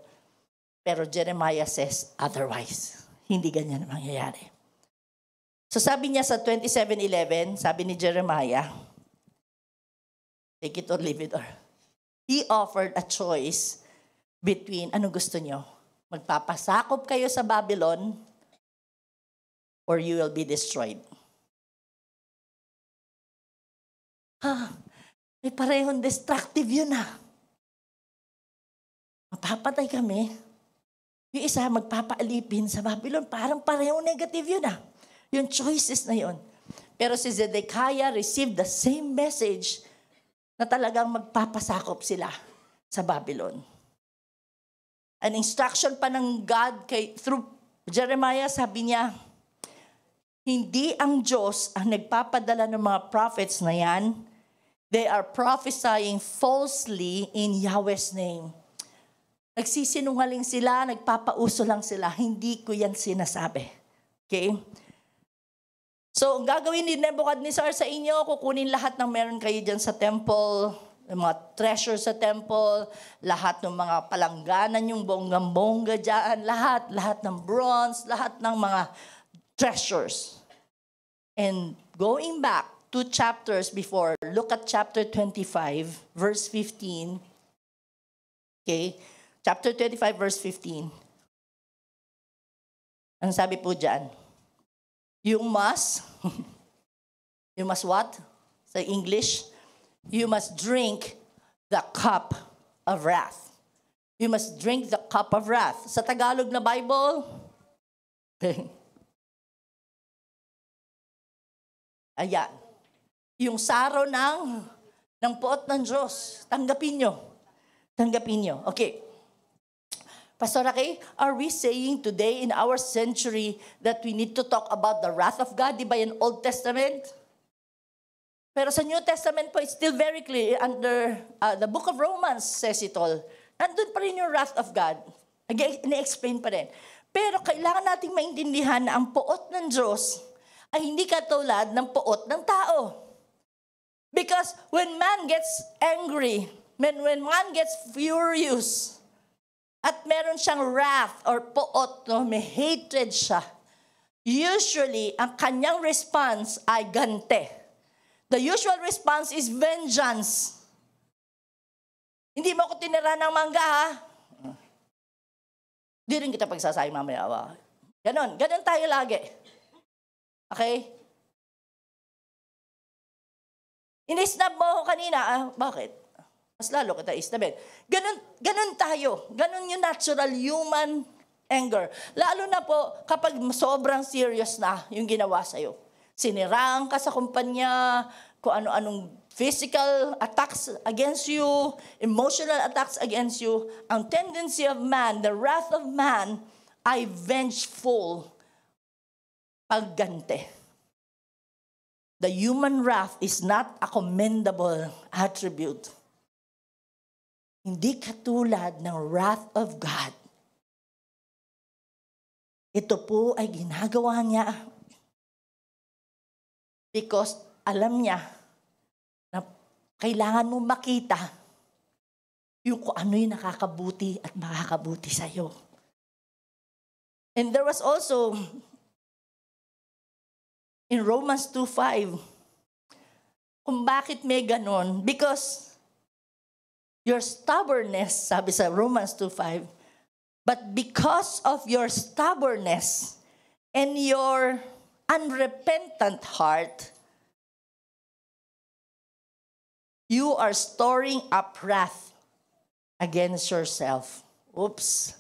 Pero Jeremiah says otherwise. Hindi ganyan ang mangyayari. So sabi niya sa 27:11, sabi ni Jeremiah, take it or leave it or. He offered a choice between, anong gusto niyo? Magpapasakop kayo sa Babylon or you will be destroyed. May parehong destructive yun Mapapatay kami. Yung isa magpapaalipin sa Babylon, parang parehong negative yun Yung choices na yun. Pero si Zedekiah received the same message na talagang magpapasakop sila sa Babylon. An instruction pa ng God through Jeremiah, sabi niya, hindi ang Diyos ang nagpapadala ng mga prophets na yan. They are prophesying falsely in Yahweh's name. Nagsisinungaling sila, nagpapauso lang sila. Hindi ko yan sinasabi. Okay? So, ang gagawin ni Nebuchadnezzar sa inyo, kukunin lahat ng meron kayo dyan sa temple, yung mga treasure sa temple, lahat ng mga palangganan yung bonggang-bongga dyan, lahat ng bronze, lahat ng mga treasures. And going back 2 chapters before, look at chapter 25, verse 15. Okay? Chapter 25, verse 15. Ang sabi po dyan? You must what? Sa English, you must drink the cup of wrath. You must drink the cup of wrath. Sa Tagalog na Bible, ayan. Yung saro ng puot ng Diyos. Tanggapin nyo. Okay. Pastor Aki, are we saying today in our century that we need to talk about the wrath of God? Di ba yan Old Testament? Pero sa New Testament po, it's still very clear under the book of Romans says it all. Nandun pa rin yung wrath of God. Ini-explain pa rin. Pero kailangan nating maintindihan na ang puot ng Diyos ay hindi katulad ng puot ng tao. Because when man gets angry, when man gets furious, at meron siyang wrath or puot, may hatred siya, usually, ang kanyang response ay gante. The usual response is vengeance. Hindi mo ako tinira ng mangga, Di rin kita pagsasayang mamaya. Ganon tayo lagi. Okay? Inisnab mo ako kanina, bakit? Mas lalo kita isnabin. Ganon tayo. Ganon yung natural human Anger. Lalo na po kapag sobrang serious na yung ginawa sa'yo. Siniraan ka sa kumpanya, kung ano-anong physical attacks against you, emotional attacks against you. Ang tendency of man, the wrath of man, ay vengeful. Pagganti. The human wrath is not a commendable attribute. Hindi katulad ng wrath of God. Ito po ay ginagawa niya because alam niya na kailangan mo makita yung kung ano yung nakakabuti at makakabuti sa'yo. And there was also in Romans 2:5, kung bakit may ganon, because your stubbornness, sabi sa Romans 2:5, but because of your stubbornness and your unrepentant heart, you are storing up wrath against yourself. Oops.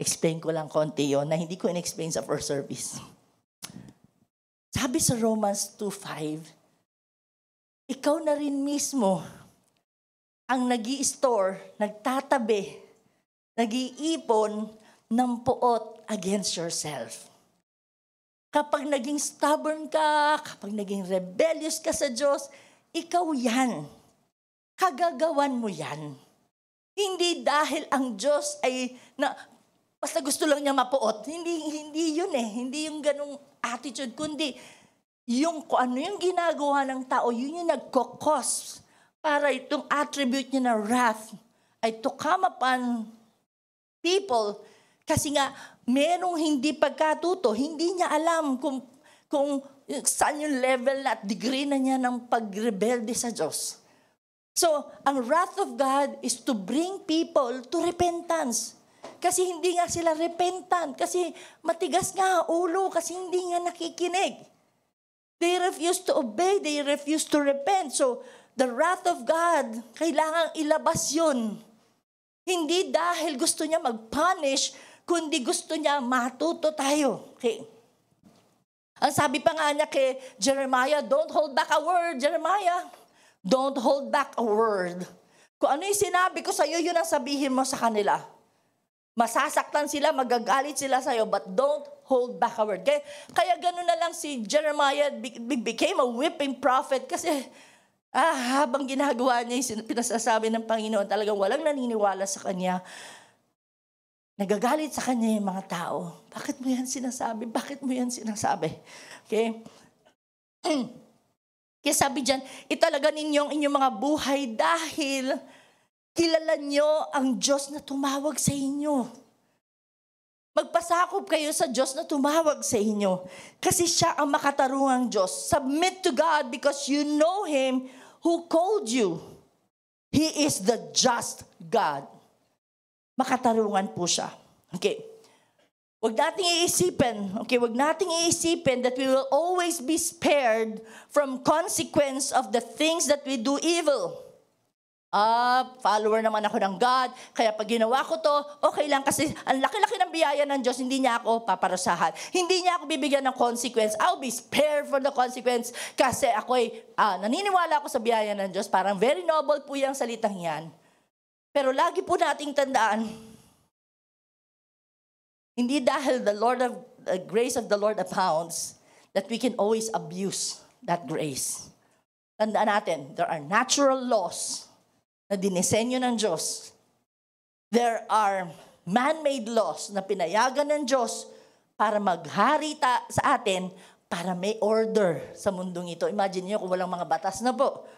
Explain ko lang konti yon na hindi ko in-explain sa first service. Sabi sa Romans 2:5, ikaw na rin mismo ang nag-i-store, nagtatabi, nag-iipon ng puot against yourself. Kapag naging stubborn ka, kapag naging rebellious ka sa Diyos, ikaw yan. Kagagawan mo yan. Hindi dahil ang Diyos ay basta gusto lang niya mapuot. Hindi yun eh. Hindi yung ganong attitude, kundi yung kung ano yung ginagawa ng tao, yun yung nagkokos para itong attribute niya na wrath ay to come upon people kasi nga merong hindi pagkatuto, hindi niya alam kung saan yung level at degree na niya ng pagrebelde sa Diyos. So, ang wrath of God is to bring people to repentance. Kasi hindi nga sila repentant. Kasi matigas nga ulo. Kasi hindi nga nakikinig. They refuse to obey. They refuse to repent. So, the wrath of God, kailangang ilabas yun. Hindi dahil gusto niya mag-punish, kundi gusto niya matuto tayo. Okay. Ang sabi pa nga niya kay Jeremiah, don't hold back a word, Jeremiah. Don't hold back a word. Kung ano yung sinabi ko sa'yo, yun ang sabihin mo sa kanila. Masasaktan sila, magagalit sila sa'yo, but don't hold back a word. Kaya gano'n na lang si Jeremiah became a whipping prophet kasi habang ginagawa niya yung pinasasabi ng Panginoon, talagang walang naniniwala sa kanya. Nagagalit sa kanya yung mga tao. Bakit mo yan sinasabi? Bakit mo yan sinasabi? Okay? Kaya sabi dyan, italaga ninyo ang inyong mga buhay dahil kilala nyo ang Diyos na tumawag sa inyo. Magpasakop kayo sa Diyos na tumawag sa inyo. Kasi siya ang makatarungang Diyos. Submit to God because you know Him who called you. He is the just God. Makatarungan po siya. Okay. Wag nating iisipin that we will always be spared from consequence of the things that we do evil. Follower naman ako ng God, kaya pag ginawa ko to, okay lang kasi ang laki-laki ng biyaya ng Diyos, hindi niya ako paparusahan. Hindi niya ako bibigyan ng consequence. I'll be spared from the consequence kasi naniniwala ako sa biyaya ng Diyos. Parang very noble po yung salitang yan. Pero lagi po nating tandaan, hindi dahil the grace of the Lord abounds that we can always abuse that grace. Tandaan natin, there are natural laws na dinisenyo ng Diyos. There are man-made laws na pinayagan ng Diyos para maghari sa atin, para may order sa mundong ito. Imagine niyo kung walang mga batas na po.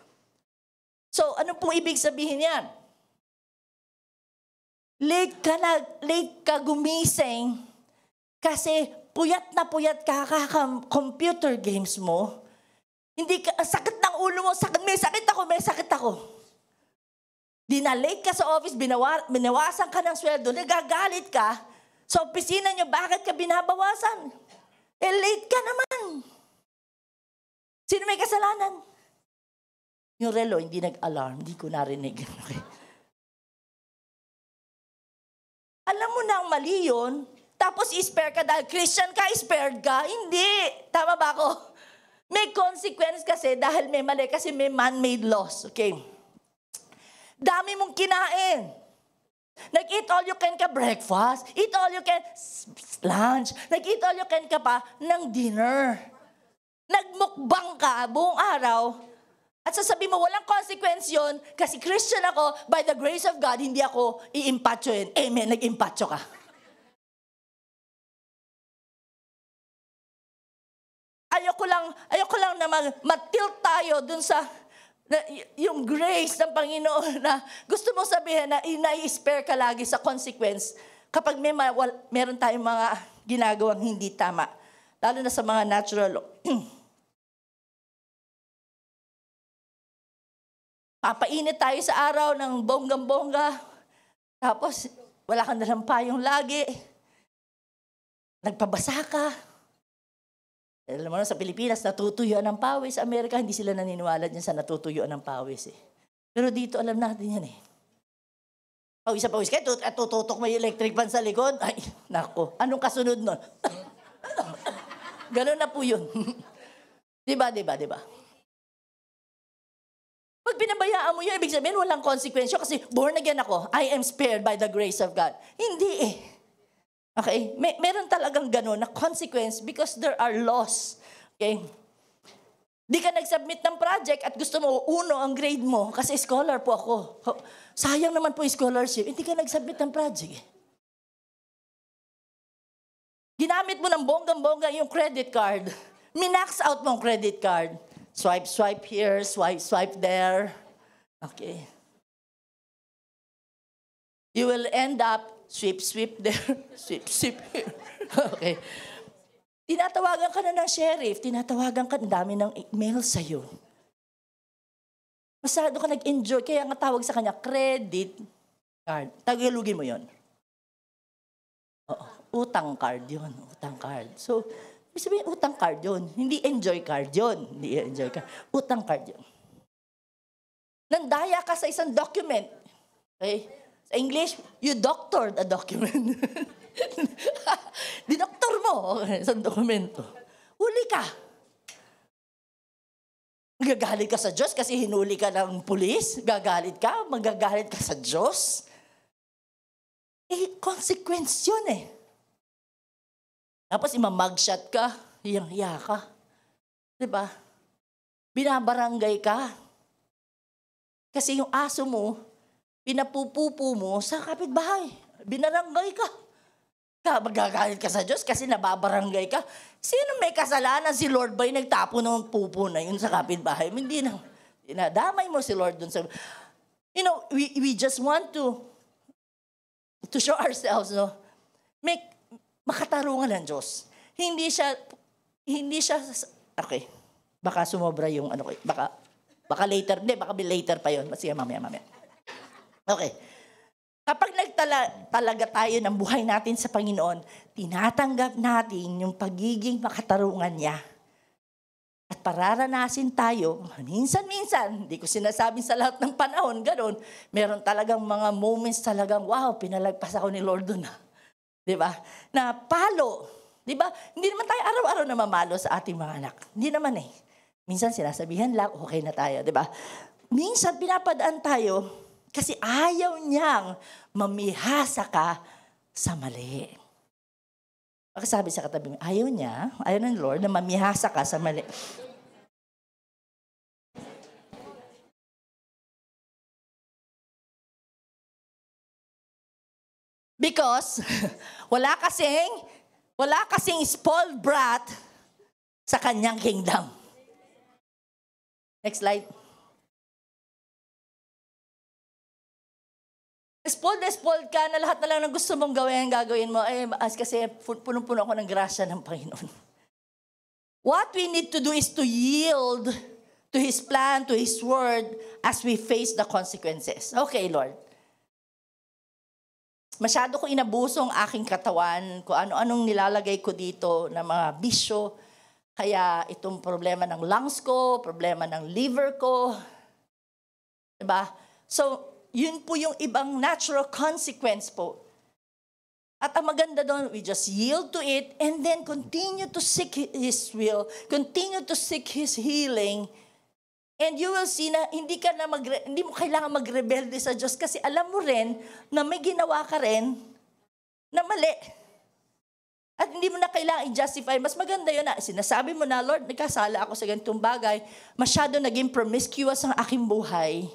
So, ano pong ibig sabihin yan? Late ka gumising kasi puyat ka computer games mo. Hindi ka, sakit ng ulo mo, may sakit ako. Dinalate ka sa office, binawasan ka ng sweldo, nagagalit ka, sa opisina nyo, bakit ka binabawasan? Late ka naman. Sino may kasalanan? Yung relo, hindi nag-alarm, hindi ko narinig. Okay. Alam mo na ang mali yun, Tapos i-spare ka dahil Christian ka, spared ka? Hindi. Tama ba ako? May consequence kasi dahil may mali, kasi may man-made laws. Okay? Dami mong kinain. Nag-eat all you can ka breakfast. Eat all you can lunch. Nag-eat all you can ka pa ng dinner. Nagmukbang ka buong araw. At sasabihin mo, walang consequence yun kasi Christian ako, by the grace of God, hindi ako i-impatchoin. Amen, nag-impatcho ka. Ayoko lang na mag-tilt tayo dun sa yung grace ng Panginoon na gusto mong sabihin na i-spare ka lagi sa consequence kapag meron tayong mga ginagawang hindi tama. Lalo na sa mga natural law. Papainit tayo sa araw ng bonggang-bongga. Tapos, wala kang dalang payong lagi. Nagpabasa ka. Alam mo na, sa Pilipinas, natutuyuan ng pawis. Sa Amerika, hindi sila naniniwala dyan sa natutuyuan ng pawis. Pero dito, alam natin yan . Pawis sa pawis. Kaya tututok may electric fan sa likod. Ay, nako. Anong kasunod nun? Ganun na po yun. Diba? Pag pinabayaan mo yun, ibig sabihin, walang konsekwensya kasi born again ako. I am spared by the grace of God. Hindi . Okay? Meron talagang gano'n na consequence because there are laws. Okay? Di ka nag-submit ng project at gusto mo, 1 ang grade mo kasi scholar po ako. Sayang naman po yung scholarship. Hindi ka nag-submit ng project . Ginamit mo ng bonggang-bongga yung credit card. Minax out mo ang credit card. Swipe here, swipe there. Okay. You will end up sweep there, sweep here. Okay. Tinatawagan ka na ng sheriff, tinatawagan ka, ang dami ng email sa'yo. Masyado ka nag-enjoy, kaya nga tawag sa kanya, credit card. Tagalogin mo yon. Utang card yun, utang card. So, ibig sabihin, utang card yun. Hindi enjoy card yun. Hindi enjoy card. Utang card yun. Nandaya ka sa isang document. Okay? Sa English, you doctored a document. Dinoktor mo isang dokumento. Huli ka. Magagalit ka sa Diyos kasi hinuli ka ng pulis. Gagalit ka. Magagalit ka sa Diyos. Consequence yun . Tapos imamugshot ka. Hiyang-hiya ka. Diba? Binabarangay ka. Kasi yung aso mo, pinapupupo mo sa kapitbahay. Binarangay ka. Magagalit ka sa Diyos kasi nababarangay ka. Sino may kasalanan? Si Lord ba yung nagtapo ng pupo na yun sa kapitbahay? Hindi na. Dinadamay mo si Lord dun sa... You know, we just want to show ourselves, no? Makatarungan ng Diyos. Hindi siya, okay. Baka sumobra yung ano ko. Baka later, baka later pa yun. Sige, mamaya. Okay. Kapag talaga tayo ng buhay natin sa Panginoon, tinatanggap natin yung pagiging makatarungan niya. At pararanasin tayo, minsan-minsan, hindi ko sinasabing sa lahat ng panahon, gano'n, meron talagang mga moments talagang, wow, pinalagpas ako ni Lord doon. Diba? Na palo. Diba? Hindi naman tayo araw-araw na mamalo sa ating mga anak. Hindi naman . Minsan sinasabihan lang, okay na tayo. Diba? Minsan pinapadaan tayo kasi ayaw niyang mamihasa ka sa mali. Sabi sa katabi, ayaw ng Lord na mamihasa ka sa mali. Because wala kasing spoiled brat sa kanyang kingdom. Next slide. Spoiled ka na lahat na lang na gusto mong gagawin mo. Kasi punong-puno ako ng grasya ng Panginoon. What we need to do is to yield to His plan, to His word, as we face the consequences. Okay, Lord. Masyado ko inabuso ang aking katawan, kung ano-anong nilalagay ko dito na mga bisyo. Kaya itong problema ng lungs ko, problema ng liver ko. Diba? So, yun po yung ibang natural consequence po At ang maganda doon, we just yield to it and then continue to seek His will, continue to seek His healing. And you will see na hindi mo kailangan magrebelde sa Diyos kasi alam mo rin na may ginawa ka rin na mali. At hindi mo na kailangan i-justify. Mas maganda yun na sinasabi mo na, Lord, nagkasala ako sa ganitong bagay. Masyado naging promiscuous ang aking buhay.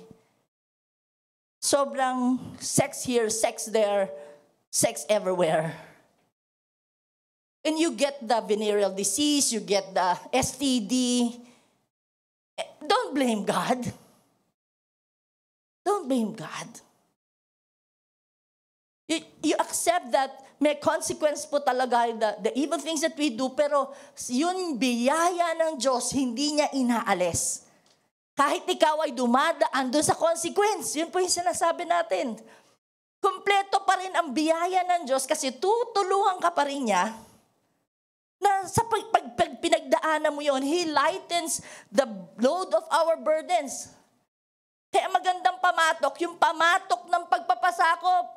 Sobrang sex here, sex there, sex everywhere. And you get the venereal disease, you get the STD. Don't blame God. Don't blame God. You accept that may consequence po talaga the evil things that we do, pero yun biyaya ng Diyos, hindi niya inaalis. Kahit ikaw ay dumadaan doon sa consequence, yun po yung sinasabi natin. Kompleto pa rin ang biyaya ng Diyos kasi tutulungan ka pa rin niya na sa pinagdaanan mo yun, He lightens the load of our burdens. Kaya magandang pamatok, yung pamatok ng pagpapasakop.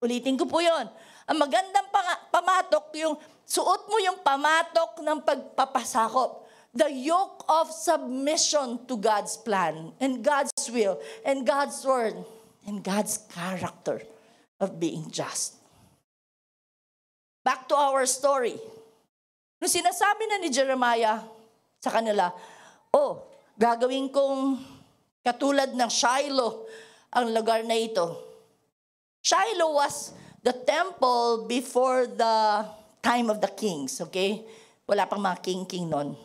Ulitin ko po yun. Ang magandang pamatok, yung suot mo yung pamatok ng pagpapasakop. The yoke of submission to God's plan and God's will and God's word and God's character of being just. Back to our story. Nung sinasabi na ni Jeremiah sa kanila, gagawin kong katulad ng Shiloh ang lugar na ito. Shiloh was the temple before the time of the kings, okay? Wala pang mga king noon.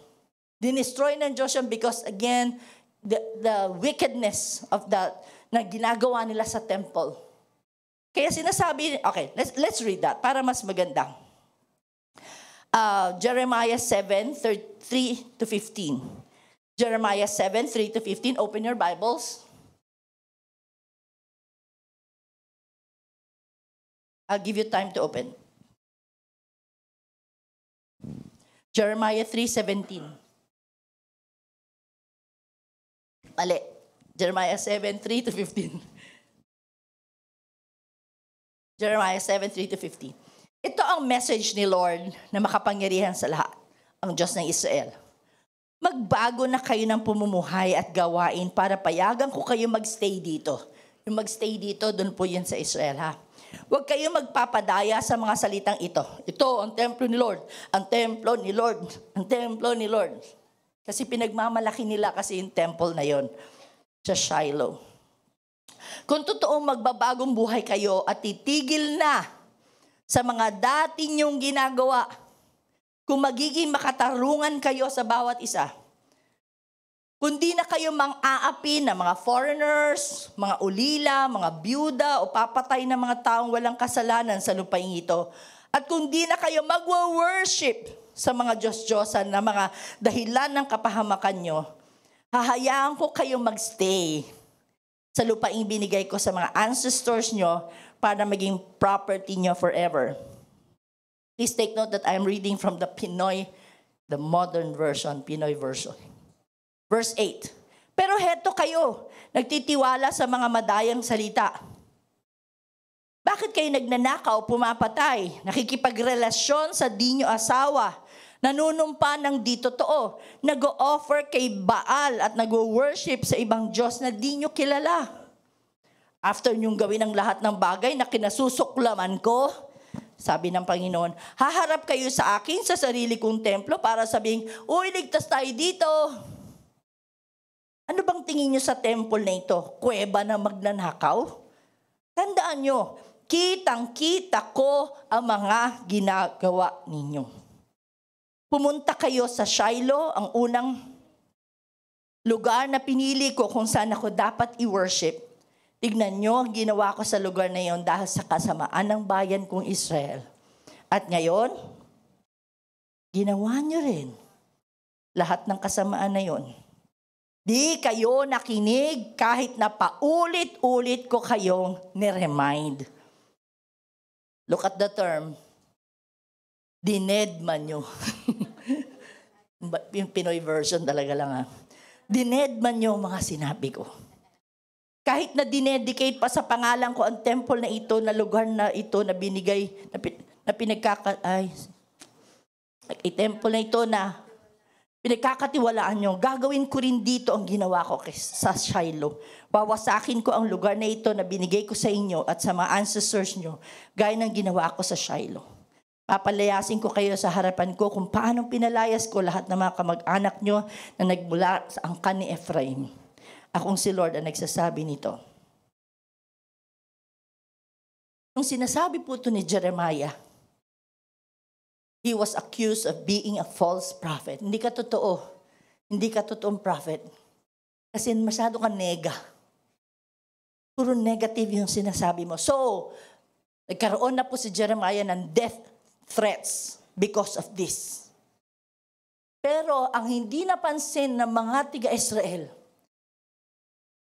Dinestroy ng Diyos yan because again, the wickedness of that na ginagawa nila sa temple. Kaya sinasabi, okay, let's read that para mas maganda. Jeremiah 7:3-15. Jeremiah 7:3-15. Open your Bibles. I'll give you time to open. Jeremiah 3:17. Mali. Jeremiah 7:3-15. Jeremiah 7:3-15. Ito ang message ni Lord na makapangyarihan sa lahat, ang Diyos ng Israel. Magbago na kayo ng pumumuhay at gawain para payagan ko kayo magstay dito. Yung magstay dito, doon po yan sa Israel, ha? Huwag kayo magpapadaya sa mga salitang ito. Ito, ang templo ni Lord. Ang templo ni Lord. Ang templo ni Lord. Kasi pinagmamalaki nila kasi yung temple na yon sa Shiloh. Kung totoong magbabagong buhay kayo at titigil na sa mga dati niyong ginagawa, kung magiging makatarungan kayo sa bawat isa, kundi na kayo mang-aapi ng mga foreigners, mga ulila, mga byuda o papatay ng mga taong walang kasalanan sa lupain ito, at kundi na kayo magwa-worship sa mga Diyos-Diyosan na mga dahilan ng kapahamakan nyo, hahayaan ko kayo magstay sa lupaing binigay ko sa mga ancestors nyo para maging property nyo forever. Please take note that I'm reading from the Pinoy, the modern version, Pinoy version. Verse 8. Pero heto kayo, nagtitiwala sa mga madayang salita. Bakit kayo nagnanakaw, pumapatay, nakikipagrelasyon sa di nyo asawa, nanunumpa ng di totoo, nag-o-offer kay Baal at nag-worship sa ibang Diyos na di nyo kilala? After nyong gawin ang lahat ng bagay na kinasusuklaman ko, sabi ng Panginoon, haharap kayo sa akin sa sarili kong templo para sabing, uy, ligtas tayo dito. Ano bang tingin nyo sa temple na ito? Kuweba na magnanakaw? Tandaan nyo, kitang-kita ko ang mga ginagawa ninyo. Pumunta kayo sa Shiloh, ang unang lugar na pinili ko kung saan ako dapat i-worship. Tignan nyo ang ginawa ko sa lugar na iyon dahil sa kasamaan ng bayan kong Israel. At ngayon, ginawa nyo rin lahat ng kasamaan na iyon. Di kayo nakinig kahit na paulit-ulit ko kayong niremind. Look at the term. Dinedman nyo. Yung Pinoy version talaga lang, ha. Dinedman nyo mga sinabi ko. Kahit na dinedicate pa sa pangalan ko ang temple na ito, na lugar na ito na binigay, temple na ito na pinagkakatiwalaan nyo, gagawin ko rin dito ang ginawa ko sa Shiloh. Wawasakin ko ang lugar na ito na binigay ko sa inyo at sa mga ancestors nyo, gaya ng ginawa ko sa Shiloh. Papalayasin ko kayo sa harapan ko kung paano pinalayas ko lahat ng mga kamag-anak nyo na nagmula sa angkan ni Ephraim. Akong si Lord ang nagsasabi nito. Nung sinasabi po ito ni Jeremiah, he was accused of being a false prophet. Hindi ka totoo. Hindi ka totoong prophet. Kasi masyado ka nega. Puro negative yung sinasabi mo. So, nagkaroon na po si Jeremiah ng death threats because of this. Pero ang hindi napansin ng mga tiga-Israel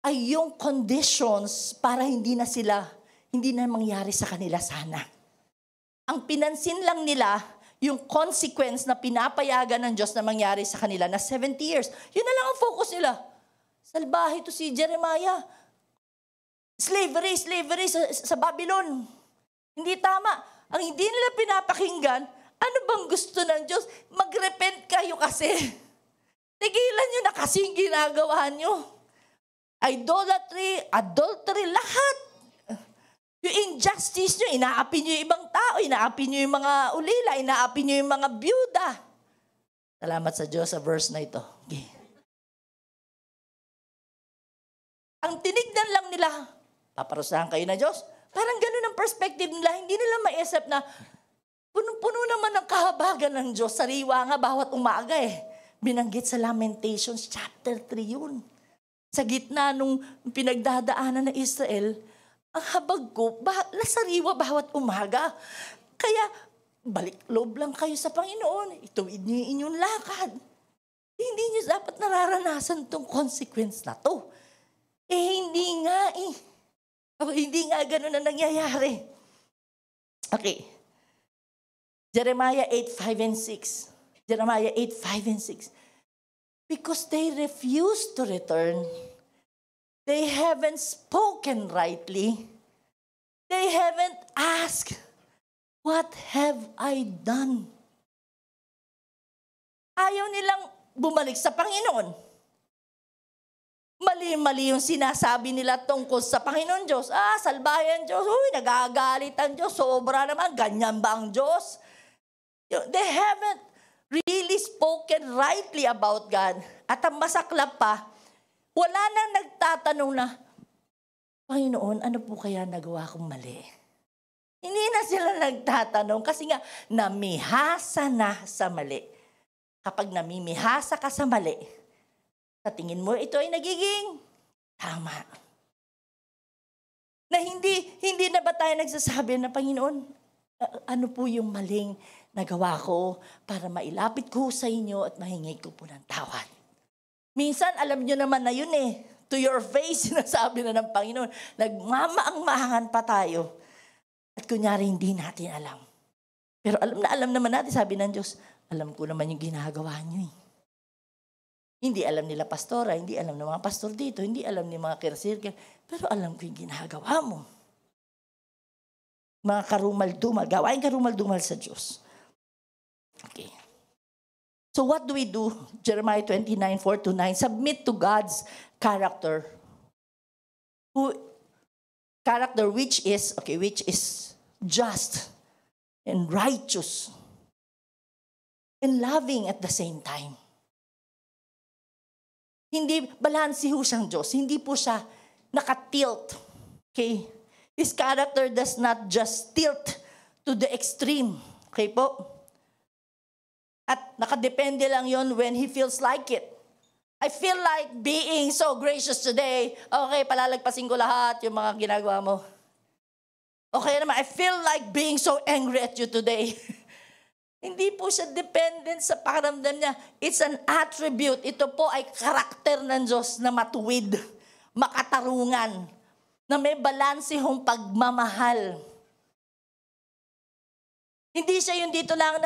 ay yung conditions para hindi na mangyari sa kanila sana. Ang pinansin lang nila, yung consequence na pinapayagan ng Diyos na mangyari sa kanila na 70 years. Yun na lang ang focus nila. Salbahe to si Jeremiah. Slavery sa Babylon. Hindi tama. Ang hindi nila pinapakinggan, ano bang gusto ng Diyos? Mag-repent kayo kasi. Tigilan nyo na kasi yung ginagawa nyo. Idolatry, adultery, lahat. Yung injustice nyo, inaapi nyo yung ibang tao, inaapi nyo yung mga ulila, inaapi nyo yung mga byuda. Salamat sa Diyos sa verse na ito. Okay. Ang tinignan lang nila, paparusahan kayo na Diyos. Parang ganun ang perspective nila. Hindi nila maisip na punong-puno naman ang kahabagan ng Diyos. Sariwa nga bawat umaga eh. Binanggit sa Lamentations chapter 3 yun. Sa gitna nung pinagdadaanan ng Israel, ang habag ko, sariwa bawat umaga. Kaya, balik loob lang kayo sa Panginoon. Ituwid niyo yung inyong lakad. Hindi niyo dapat nararanasan tong consequence na to. Hindi nga eh. Hindi nga ganun na nangyayari. Okay. Jeremiah 8:5 and 6. Jeremiah 8:5 and 6. Because they refuse to return. They haven't spoken rightly. They haven't asked, what have I done? Ayaw nilang bumalik sa Panginoon. Mali-mali yung sinasabi nila tungkol sa Panginoon Diyos. Salbayan Diyos. Nagagalit ang Diyos. Sobra naman. Ganyan ba ang Diyos? They haven't really spoken rightly about God. At ang masaklap pa, wala nang nagtatanong na, Panginoon, ano po kaya nagawa kong mali? Hindi na sila nagtatanong kasi nga, namihasa na sa mali. Kapag namimihasa ka sa mali, sa tingin mo, ito ay nagiging tama. Na hindi na ba tayo nagsasabi na, Panginoon, ano po yung maling nagawa ko para mailapit ko sa inyo at mahingi ko po ng tawad. Minsan, alam nyo naman na yun eh. To your face, sinasabi na ng Panginoon. Nagmamaang-mahangan pa tayo. At kunyari, hindi natin alam. Pero alam naman natin, sabi ng Diyos, alam ko naman yung ginagawa nyo eh. Hindi alam nila pastora, hindi alam ng mga pastor dito, hindi alam ni mga kircirkel, pero alam ko yung ginagawa mo. Mga karumal-dumal, gawain karumal-dumal sa Diyos. Okay. So what do we do? Jeremiah 29:4-9, submit to God's character. Character which is just and righteous and loving at the same time. Hindi balanse ho siyang Diyos. Hindi po siya nakatilt. Okay? His character does not just tilt to the extreme. Okay po? At nakadepende lang yon when he feels like it. I feel like being so gracious today. Okay, palalagpasin ko lahat yung mga ginagawa mo. Okay naman, I feel like being so angry at you today. Hindi po siya dependent sa pakiramdam niya. It's an attribute. Ito po ay karakter ng Diyos na matuwid, makatarungan, na may balanse hong pagmamahal. Hindi siya yung dito lang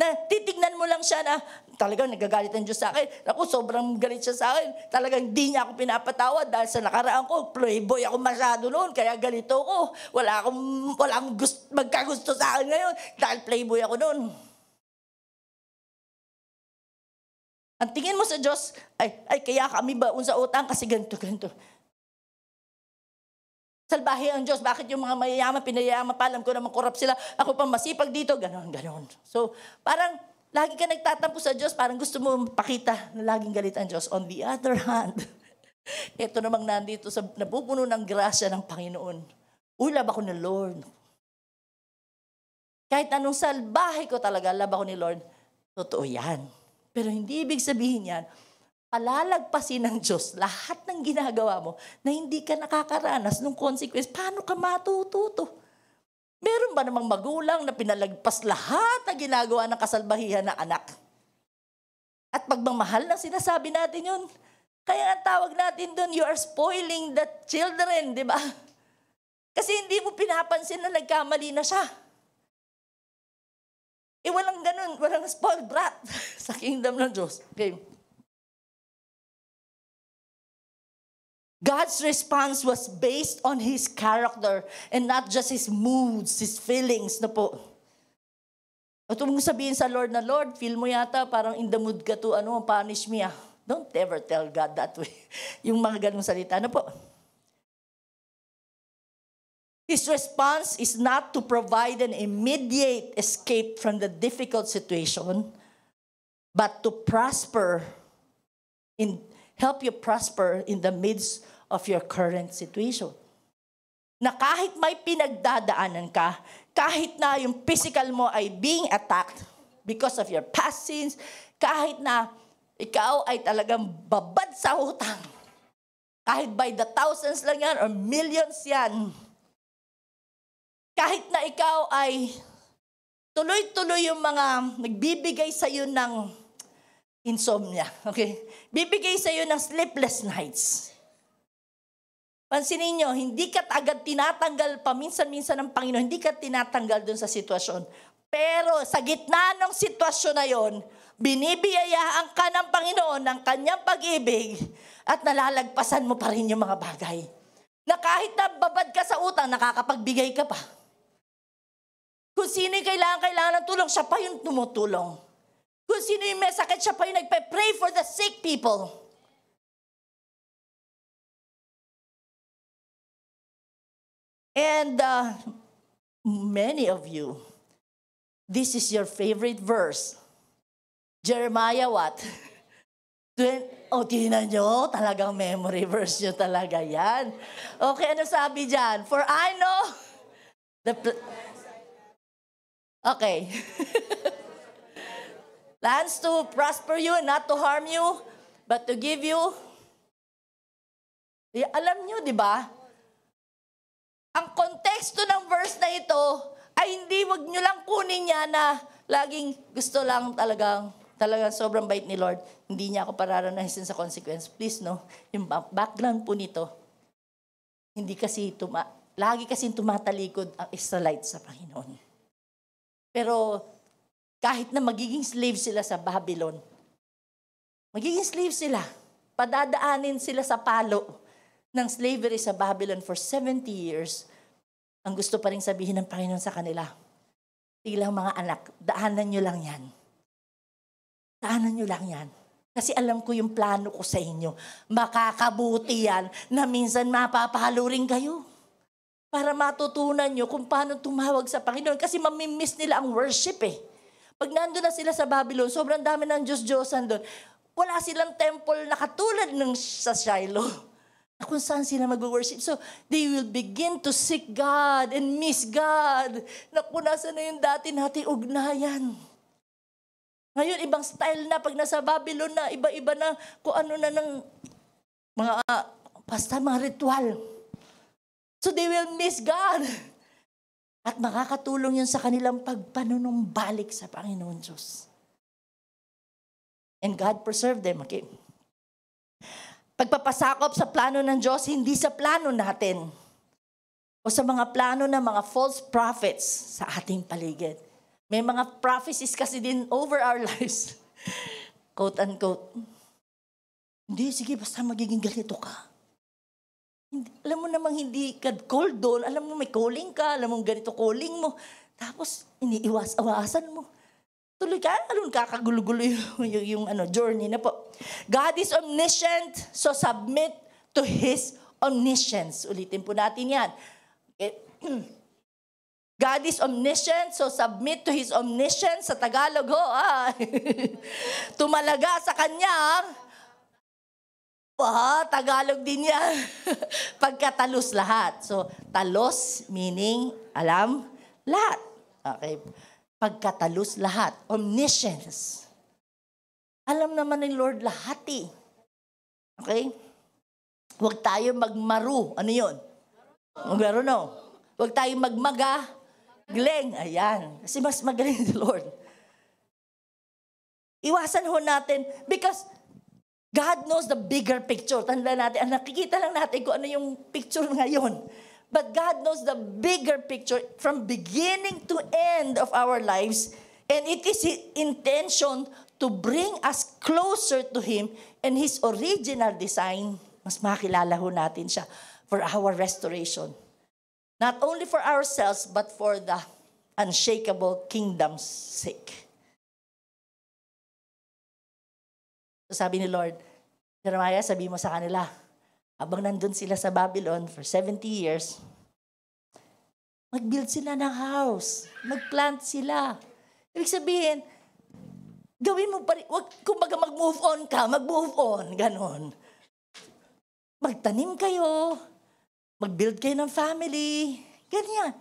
na titignan mo lang siya na talagang nagagalit ang Diyos sa akin. Ako, sobrang galit siya sa akin. Talagang hindi niya ako pinapatawad dahil sa nakaraan ko, playboy ako masyado noon, kaya galito ko. Walang magkagusto sa akin ngayon dahil playboy ako noon. Ang tingin mo sa Diyos, ay kaya kami baon sa utang kasi ganito. Salbahe ang Diyos. Bakit yung mga mayayaman, pinayayaman pa, alam ko naman korap sila. Ako pa masipag dito, ganon. So, parang lagi ka nagtatampo sa Diyos, parang gusto mo pakita na laging galit ang Diyos. On the other hand, ito namang nandito sa napupuno ng grasya ng Panginoon. Love ako ni Lord. Kahit anong salbahe ko talaga, love ako ni Lord. Totoo yan. Pero hindi ibig sabihin yan, palalagpasin ng Diyos lahat ng ginagawa mo na hindi ka nakakaranas ng consequence. Paano ka matututo? Meron ba namang magulang na pinalagpas lahat na ginagawa ng kasalbahihan ng anak? At pagmamahal na sinasabi natin yun. Kaya ang tawag natin doon, you are spoiling the children, di ba? Kasi hindi mo pinapansin na nagkamali na siya. Walang ganun, walang spoiled brat sa kingdom ng Diyos. Okay. God's response was based on His character and not just His moods, His feelings na po. At mong sabihin sa Lord na, Lord, feel mo yata parang in the mood ka to, punish me. Don't ever tell God that way. Yung mga ganung salita na po. His response is not to provide an immediate escape from the difficult situation, but to help you prosper in the midst of your current situation. Na kahit may pinagdadaanan ka, kahit na yung physical mo ay being attacked because of your past sins, kahit na ikaw ay talagang babad sa utang, kahit by the thousands lang yan or millions yan, kahit na ikaw ay tuloy-tuloy yung mga nagbibigay sa iyo ng insomnia, okay? Bibigay sa iyo ng sleepless nights. Pansinin nyo, hindi ka agad tinatanggal paminsan-minsan ng Panginoon, hindi ka tinatanggal dun sa sitwasyon. Pero sa gitna ng sitwasyon na yon, binibiyayaan ka ng Panginoon ng kanyang pag-ibig at nalalagpasan mo pa rin yung mga bagay. Na kahit nababad ka sa utang, nakakapagbigay ka pa. Kung sino yung kailangan ng tulong, siya pa yung tumutulong. Kung sino yung may sakit, siya pa yung nagpe-pray for the sick people. And many of you, this is your favorite verse. Jeremiah what? Tingnan nyo, talagang memory verse nyo talaga yan. Okay, ano sabi dyan? For I know okay. Plans to prosper you, not to harm you, but to give you. Alam nyo, di ba? Ang konteksto ng verse na ito ay hindi, wag nyo lang kunin niya na laging gusto lang talagang sobrang bait ni Lord. Hindi niya ako pararanahin sa consequence. Please, no? Yung background po nito, hindi kasi lagi kasi tumatalikod ang Israelites sa Panginoon. Pero kahit na magiging slave sila sa Babylon, magiging slave sila, padadaanin sila sa palo ng slavery sa Babylon for 70 years, ang gusto pa rin sabihin ng Panginoon sa kanila, tilang mga anak, daanan nyo lang yan. Daanan nyo lang yan. Kasi alam ko yung plano ko sa inyo. Makakabuti yan na minsan mapapahalo rin kayo. Para matutunan nyo kung paano tumawag sa Panginoon. Kasi mamimiss nila ang worship eh. Pag nandun na sila sa Babylon, sobrang dami ng Diyos-Diyosan doon. Wala silang temple na katulad ng sa Shiloh. Kung saan sila mag-worship. So, they will begin to seek God and miss God. Naku, nasa na yung dati nating ugnayan. Ngayon, ibang style na. Pag nasa Babylon na, iba-iba na kung ano na ng mga ritual. So, they will miss God. At makakatulong yun sa kanilang pagpanunumbalik sa Panginoon Diyos. And God preserved them, okay? Pagpapasakop sa plano ng Diyos, hindi sa plano natin o sa mga plano ng mga false prophets sa ating paligid. May mga prophecies kasi din over our lives. Quote unquote. Hindi, sige, basta magiging ganito ka. Hindi, alam mo namang hindi ka called doon. Alam mo may calling ka. Alam mo ganito calling mo. Tapos, iniiwas-awasan mo. Tuloy ka, alun kakagulo-gulo yung journey na po. God is omniscient, so submit to His omniscience. Ulitin po natin yan. Okay. God is omniscient, so submit to His omniscience. Sa Tagalog ho, tumalaga sa Kanyang, Tagalog din yan. Pagkatalos lahat. So, talos meaning alam lahat. Okay. Pagkatalos lahat. Omniscience. Alam naman ni Lord lahat eh. Okay? Huwag tayo magmaru. Ano yun? Magmaru, no? Huwag tayo magmaga-gleng. Ayan. Kasi mas magaling si Lord. Iwasan ho natin because God knows the bigger picture. Tanda natin, nakikita lang natin kung ano yung picture ngayon. But God knows the bigger picture from beginning to end of our lives. And it is His intention to bring us closer to Him and His original design. Mas makilala ho natin siya for our restoration. Not only for ourselves, but for the unshakable kingdom's sake. So sabi ni Lord, Jeremiah, sabi mo sa kanila, habang nandun sila sa Babylon for 70 years, mag-build sila ng house, mag-plant sila. Ibig sabihin, gawin mo pa rin, kumbaga mag-move on ka, mag-move on, ganon. Magtanim kayo, mag-build kayo ng family, ganyan.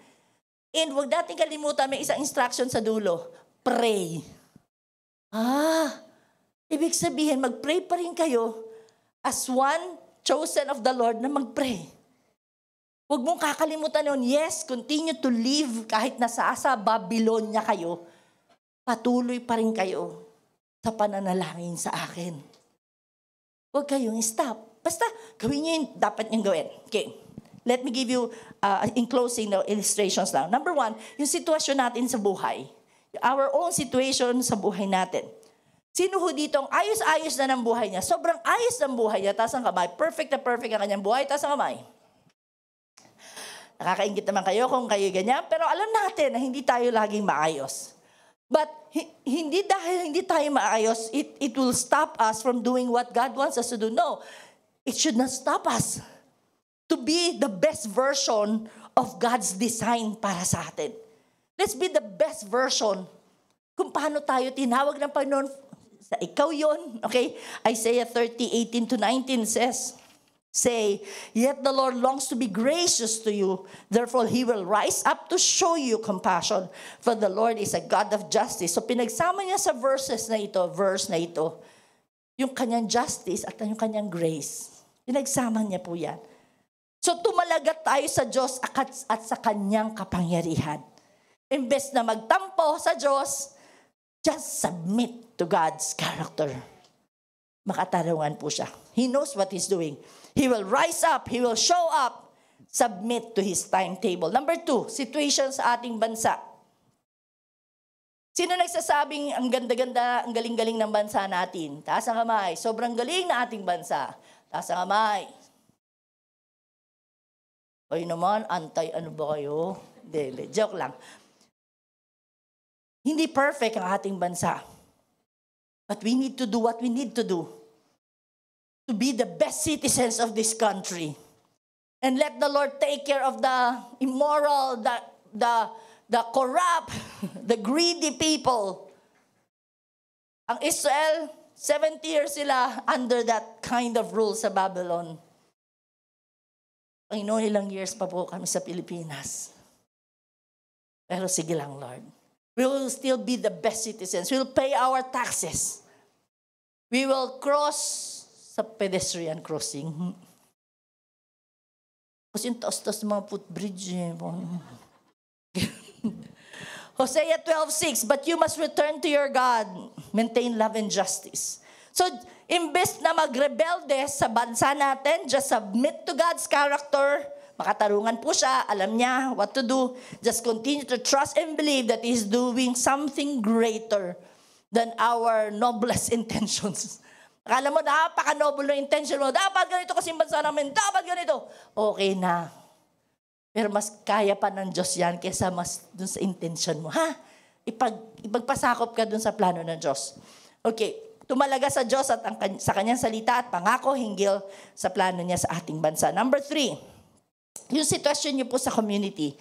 And huwag natin kalimutan, may isang instruction sa dulo, pray. Ibig sabihin, mag-pray pa rin kayo as one chosen of the Lord na mag-pray. Huwag mong kakalimutan yun. Yes, continue to live kahit nasa Babylonia kayo. Patuloy pa rin kayo sa pananalangin sa akin. Huwag kayong stop. Basta gawin nyo yung dapat nyo gawin. Okay. Let me give you, in closing, the illustrations now. Number 1, yung sitwasyon natin sa buhay. Our own situation sa buhay natin. Sino ho dito ang ayos-ayos na ng buhay niya? Sobrang ayos ng buhay niya. Taas ang kamay. Perfect na perfect ang kanyang buhay. Taas ang kamay. Nakakaingit naman kayo kung kayo ganyan. Pero alam natin na hindi tayo laging maayos. But hindi dahil hindi tayo maayos, it will stop us from doing what God wants us to do. No. It should not stop us to be the best version of God's design para sa atin. Let's be the best version kung paano tayo tinawag ng Panginoon. Sa ikaw yun, okay? Isaiah 30:18-19 says, say, yet the Lord longs to be gracious to you. Therefore, He will rise up to show you compassion. For the Lord is a God of justice. So pinagsama niya sa verse na ito, yung kanyang justice at yung kanyang grace. Pinagsama niya po yan. So tumalagat tayo sa Diyos at sa kanyang kapangyarihan. Imbes na magtampo sa Diyos, just submit to God's character. Makatarungan po siya. He knows what He's doing. He will rise up. He will show up. Submit to His timetable. Number 2, situation sa ating bansa. Sino nagsasabing ang ganda-ganda, ang galing-galing ng bansa natin? Taas ang kamay. Sobrang galing na ating bansa. Taas ang kamay. Ay naman, ano ba kayo? Dele, joke lang. Hindi perfect ang ating bansa. But we need to do what we need to do to be the best citizens of this country. And let the Lord take care of the immoral, the corrupt, the greedy people. Ang Israel, 70 years sila under that kind of rule sa Babylon. Panginoon, ilang years pa po kami sa Pilipinas. Pero sige lang, Lord. We will still be the best citizens. We will pay our taxes. We will cross sa pedestrian crossing. Kasi yung taas-taas mga footbridge. Hosea 12:6, but you must return to your God. Maintain love and justice. So, imbes na magrebelde sa bansa natin, just submit to God's character, Makatarungan po siya. Alam niya what to do. Just continue to trust and believe that He's doing something greater than our noblest intentions. Akala mo, napaka-noble na intention mo. Dapat ganito kasi bansa namin. Dapat ganito. Okay na. Pero mas kaya pa ng Diyos yan kaysa mas dun sa intention mo. Ha? Ipagpasakop ka dun sa plano ng Diyos. Okay. Tumalaga sa Diyos at sa kanyang salita at pangako hinggil sa plano niya sa ating bansa. Number 3, yung sitwasyon niyo po sa community.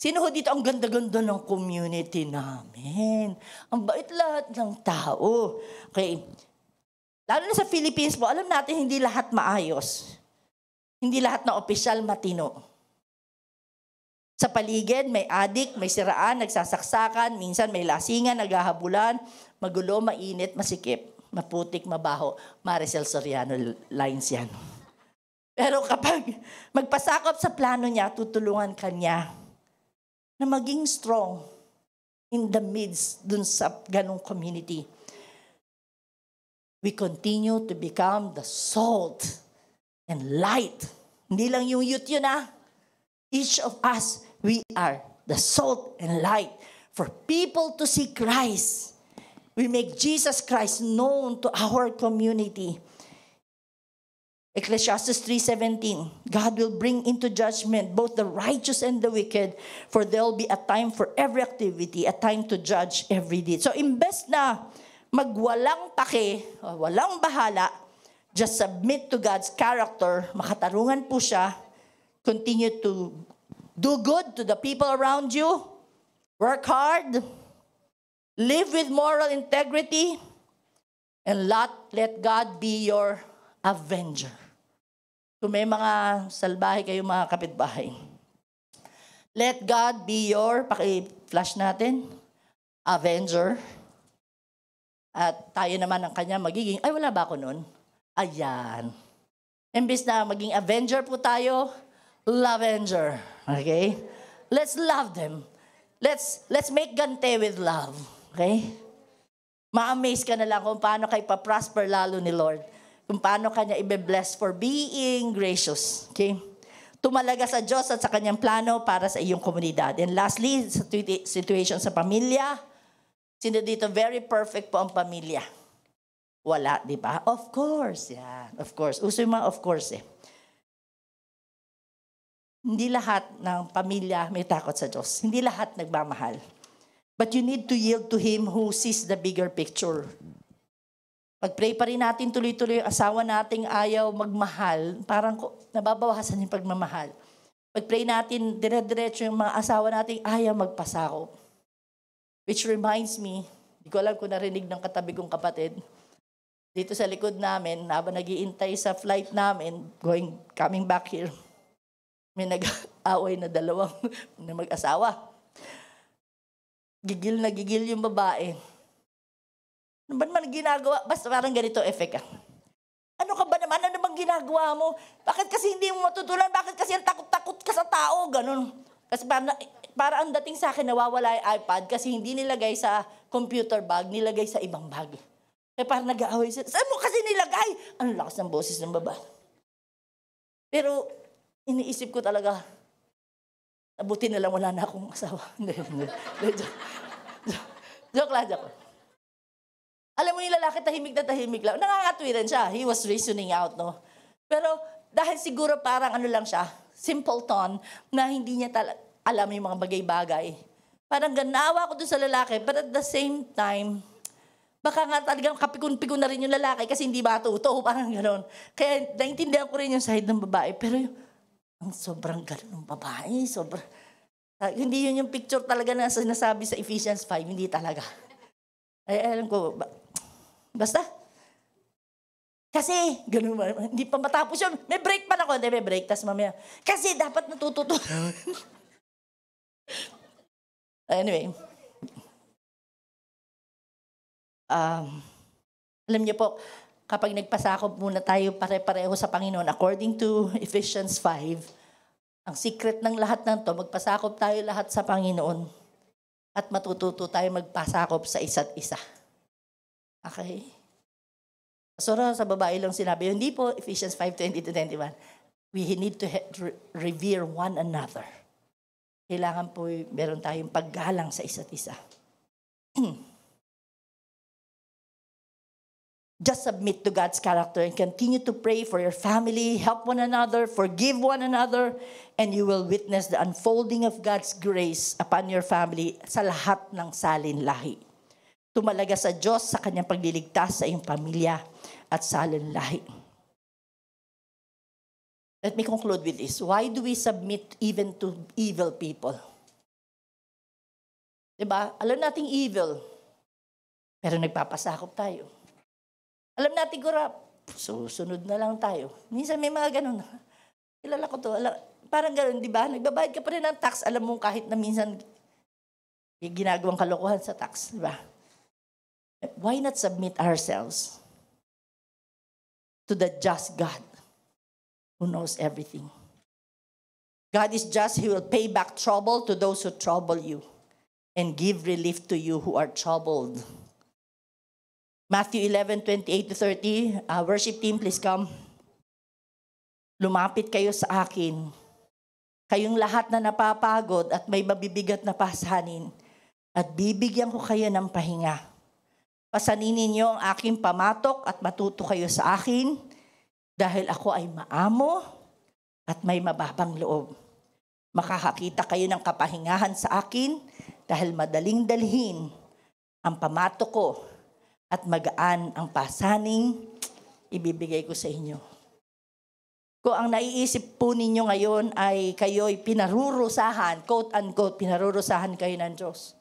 Sino ho dito ang ganda-ganda ng community namin? Ang bait lahat ng tao. Okay. Lalo na sa Philippines po, alam natin hindi lahat maayos. Hindi lahat na opisyal matino. Sa paligid, may adik, may siraan, nagsasaksakan, minsan may lasingan, naghahabulan, magulo, mainit, masikip, maputik, mabaho. Maricel Soriano lines yan. Pero kapag magpasakop sa plano niya, tutulungan ka niya na maging strong in the midst dun sa ganong community. We continue to become the salt and light. Hindi lang yung youth yun Each of us, we are the salt and light for people to see Christ. We make Jesus Christ known to our community. Ecclesiastes 3:17, God will bring into judgment both the righteous and the wicked, for there will be a time for every activity, a time to judge every deed. So imbes na magwalang pake, walang bahala, just submit to God's character, makatarungan po siya, continue to do good to the people around you, work hard, live with moral integrity, and let God be your avenger. Kung may mga salbahe kayong mga kapitbahay, let God be your, paki-flash natin, avenger. At tayo naman ang kanya magiging, ay wala ba ako nun? Ayan. Imbis na maging avenger po tayo, lovenger. Okay? Let's love them. Let's make gante with love. Okay? Ma-amaze ka na lang kung paano kayo pa-prosper lalo ni Lord. Kung paano kanya ibe-bless for being gracious. Okay? Tumalaga sa Diyos at sa kanyang plano para sa iyong komunidad. And lastly, sa situation sa pamilya. Sino dito, very perfect po ang pamilya? Wala, di ba? Of course, yeah. Of course. Uso yung mga of course eh. Hindi lahat ng pamilya may takot sa Diyos. Hindi lahat nagmamahal. But you need to yield to Him who sees the bigger picture. Pag-pray pa rin natin tuloy-tuloy yung asawa nating ayaw magmahal, parang nababawasan yung pagmamahal. Pag-pray natin dire-diretso yung mga asawa nating ayaw magpasakop. Which reminds me, hindi ko alam kung narinig ng katabi kong kapatid, dito sa likod namin, habang nag-iintay sa flight namin, coming back here, may nag-away na dalawang na mag-asawa. Gigil na gigil yung babae. Ano ba naman ginagawa? Basta parang ganito effect Ano ka ba naman? Ano bang ginagawa mo? Bakit kasi hindi mo matutulan? Bakit kasi ang takot-takot ka sa tao? Ganun. Kasi para ang dating sa akin, nawawala yung iPad kasi hindi nilagay sa computer bag, nilagay sa ibang bag. Kaya parang nag-aaway sila. Saan mo kasi nilagay? Ang lakas ng boses ng babae. Pero iniisip ko talaga, nabuti na lang wala na akong asawa. Joke lang. Alam mo yung lalaki, tahimik lang. Nangangatwiran siya. He was reasoning out, no? Pero dahil siguro parang lang siya, simple tone, na hindi niya alam yung mga bagay-bagay. Parang ganawa ko dun sa lalaki, but at the same time, baka nga talagang kapikon-pikon na rin yung lalaki kasi hindi matuto, parang gano'n. Kaya naintindihan ko rin yung side ng babae, pero ang sobrang gano'n ng babae, hindi yun yung picture talaga na sinasabi sa Ephesians 5, hindi talaga. Ay, alam ko, basta. Kasi, gano'n ba, hindi pa matapos yun. May break pa na ako. May break, tas mamaya. Kasi dapat natututo. Anyway. Alam niyo po, kapag nagpasakop muna tayo pare-pareho sa Panginoon, according to Ephesians 5, ang secret ng lahat ng to, magpasakop tayo lahat sa Panginoon at matututo tayo magpasakop sa isa't isa. Okay? Sora, sa babae lang sinabi, hindi po, Ephesians 5:20-21. we need to revere one another. Kailangan po meron tayong paggalang sa isa't isa. Just submit to God's character and continue to pray for your family, help one another, forgive one another, and you will witness the unfolding of God's grace upon your family sa lahat ng salin lahi. Tumalaga sa Diyos sa kanyang pagliligtas sa iyong pamilya at salin lahi. Let me conclude with this. Why do we submit even to evil people? Diba? Alam nating evil, pero nagpapasakop tayo. Alam natin kurap, susunod na lang tayo. Minsan may mga ganun. Kilala ko to. Parang ganun, di ba? Nagbabayad ka pa rin ng tax. Alam mo kahit na minsan may ginagawang kalokohan sa tax. Di ba? Why not submit ourselves to the just God who knows everything? God is just. He will pay back trouble to those who trouble you and give relief to you who are troubled. Matthew 11:28-30. Worship team, please come. Lumapit kayo sa akin. Kayong lahat na napapagod at may mabibigat na pasanin, at bibigyan ko kayo ng pahinga. Pasanin ninyo ang aking pamatok at matuto kayo sa akin, dahil ako ay maamo at may mababang loob. Makakakita kayo ng kapahingahan sa akin, dahil madaling dalhin ang pamatok ko at magaan ang pasaning ibibigay ko sa inyo. Kung ang naiisip po ninyo ngayon ay kayo'y pinarurusahan, quote-unquote, pinarurusahan kayo ng Diyos.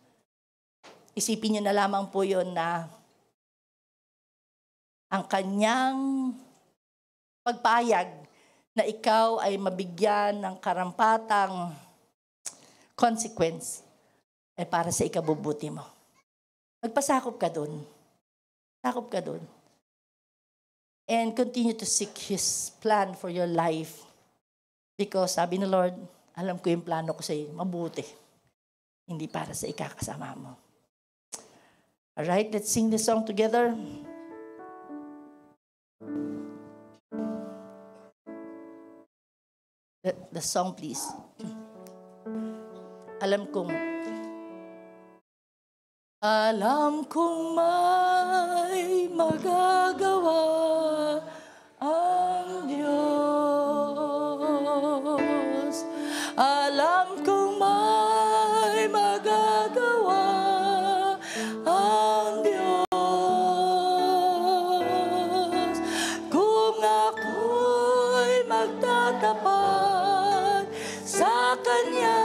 Isipin nyo na lamang po yun na ang kanyang pagpayag na ikaw ay mabigyan ng karampatang consequence ay para sa ikabubuti mo. Magpasakop ka dun. Sakop ka dun. And continue to seek His plan for your life. Because sabi ni Lord, alam ko yung plano ko sa iyo, mabuti. Hindi para sa ikakasama mo. Alright, let's sing this song together. The song, please. Alam kong may magagawa ang Diyos. Alam kong may magagawa ang Diyos. Kung ako'y magtatapat sa Kanya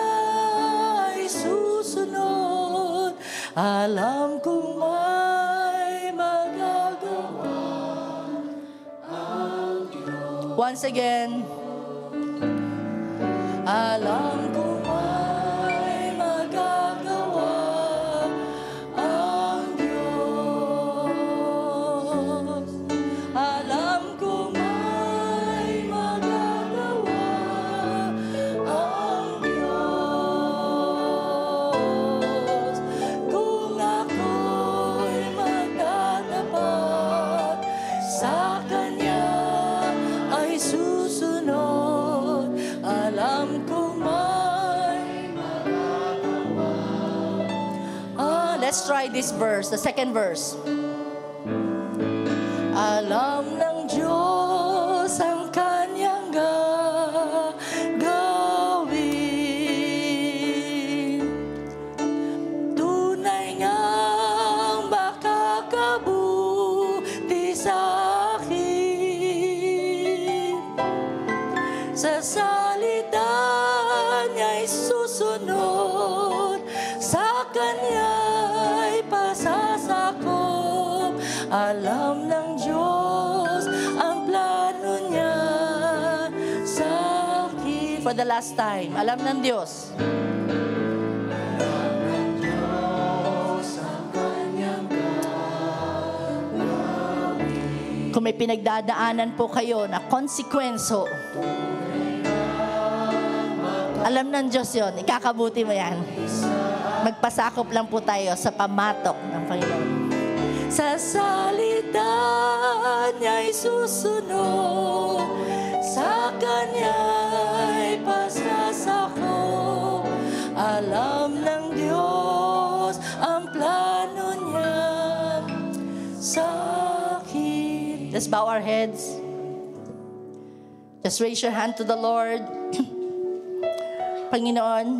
ay susunod. Alam kong may magagawa ang Diyos. Once again. Alam kong may magagawa ang Diyos. Alam kong may magagawa ang Diyos. Kung ako'y magtatapat sa Kanya ay susunod. Alam kong may magagawa. Let's try this verse, the second verse. Alam ng Diyos ang Kanyang gagawin. Tunay ngang makakabuti sa akin. Sa salita niya'y susunod, sa Kanya'y pasasakop. Alam ng Diyos ang plano niya sa akin. For the last time, alam ng Diyos. Alam ng Diyos ang Kanyang gagawin. Kung may pinagdadaanan po kayo na konsekwenso, alam ng Diyos yun, ikakabuti mo yan. Magpasakop lang po tayo sa pamatok ng Panginoon. Sa salita niya'y susunod, Sa Kanya'y pasasako. Alam ng Diyos ang plano niya sa akin. Let's bow our heads. Just raise your hand to the Lord. Panginoon,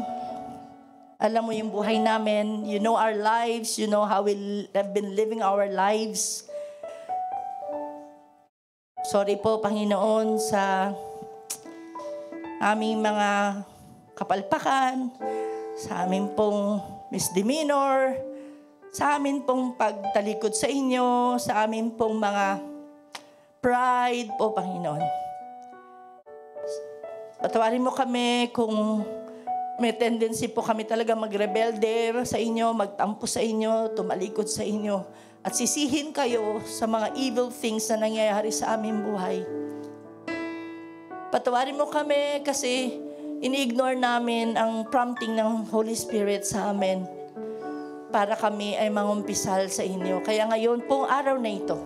alam mo yung buhay namin. You know our lives. You know how we have been living our lives. Sorry po, Panginoon, sa aming mga kapalpakan, sa amin pong misdemeanor, sa amin pong pagtalikod sa inyo, sa amin pong mga pride po, Panginoon. Patawarin mo kami kung may tendency po kami talaga magrebelde sa inyo, magtampo sa inyo, tumalikod sa inyo, at sisihin kayo sa mga evil things na nangyayari sa aming buhay. Patawarin mo kami kasi ini-ignore namin ang prompting ng Holy Spirit sa amin para kami ay mangumpisal sa inyo. Kaya ngayon pong araw na ito,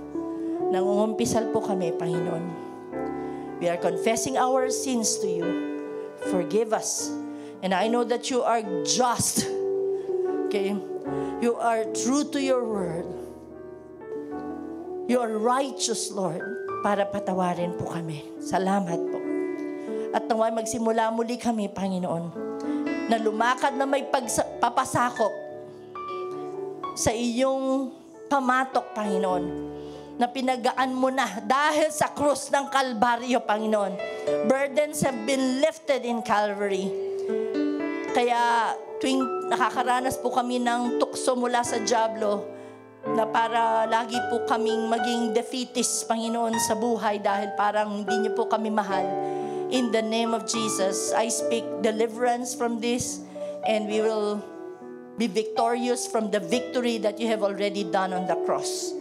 nangungumpisal po kami, Panginoon. We are confessing our sins to you. Forgive us. And I know that you are just. Okay? You are true to your word. You are righteous, Lord, para patawarin po kami. Salamat po. At naway magsimula muli kami, Panginoon, na lumakad na may papasakop sa iyong pamatok, Panginoon, na pinagaan mo na dahil sa krus ng Kalbaryo, Panginoon. Burdens have been lifted in Calvary. Kaya tuwing nakakaranas po kami ng tukso mula sa dyablo, na para lagi po kaming maging defeatist, Panginoon, sa buhay dahil parang hindi niyo po kami mahal. In the name of Jesus, I speak deliverance from this, and we will be victorious from the victory that you have already done on the cross.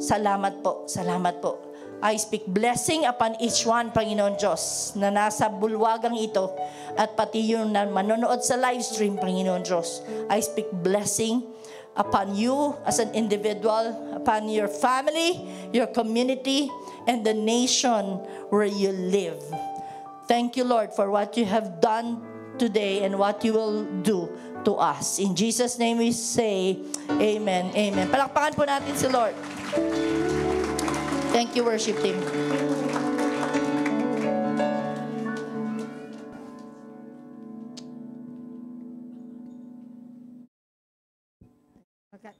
Salamat po, salamat po. I speak blessing upon each one, Panginoon Diyos, na nasa bulwagang ito, at pati yung na manonood sa live stream, Panginoon Diyos. I speak blessing upon you as an individual, upon your family, your community, and the nation where you live. Thank you, Lord, for what you have done today and what you will do to us. In Jesus' name we say, Amen, Amen. Palakpakan po natin si Lord. Thank you, worship team. Okay.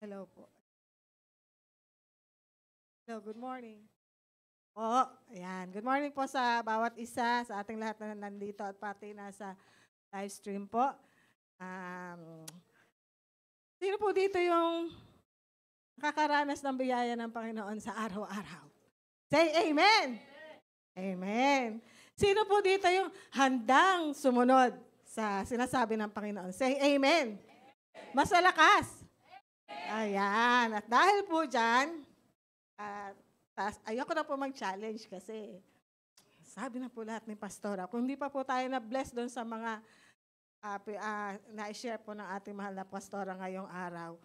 Hello po. Hello, good morning. Ayan. Good morning po sa bawat isa, sa ating lahat na nandito at pati nasa live stream po. Sino po dito yung nakakaranas ng biyaya ng Panginoon sa araw-araw? Say amen! Amen. Sino po dito yung handang sumunod sa sinasabi ng Panginoon? Say amen! Mas malakas! Ayan. At dahil po dyan, ayoko na po mag-challenge kasi sabi na po lahat ni Pastora, kung hindi pa po tayo na-bless doon sa mga na-share po ng ating mahal na Pastora ngayong araw,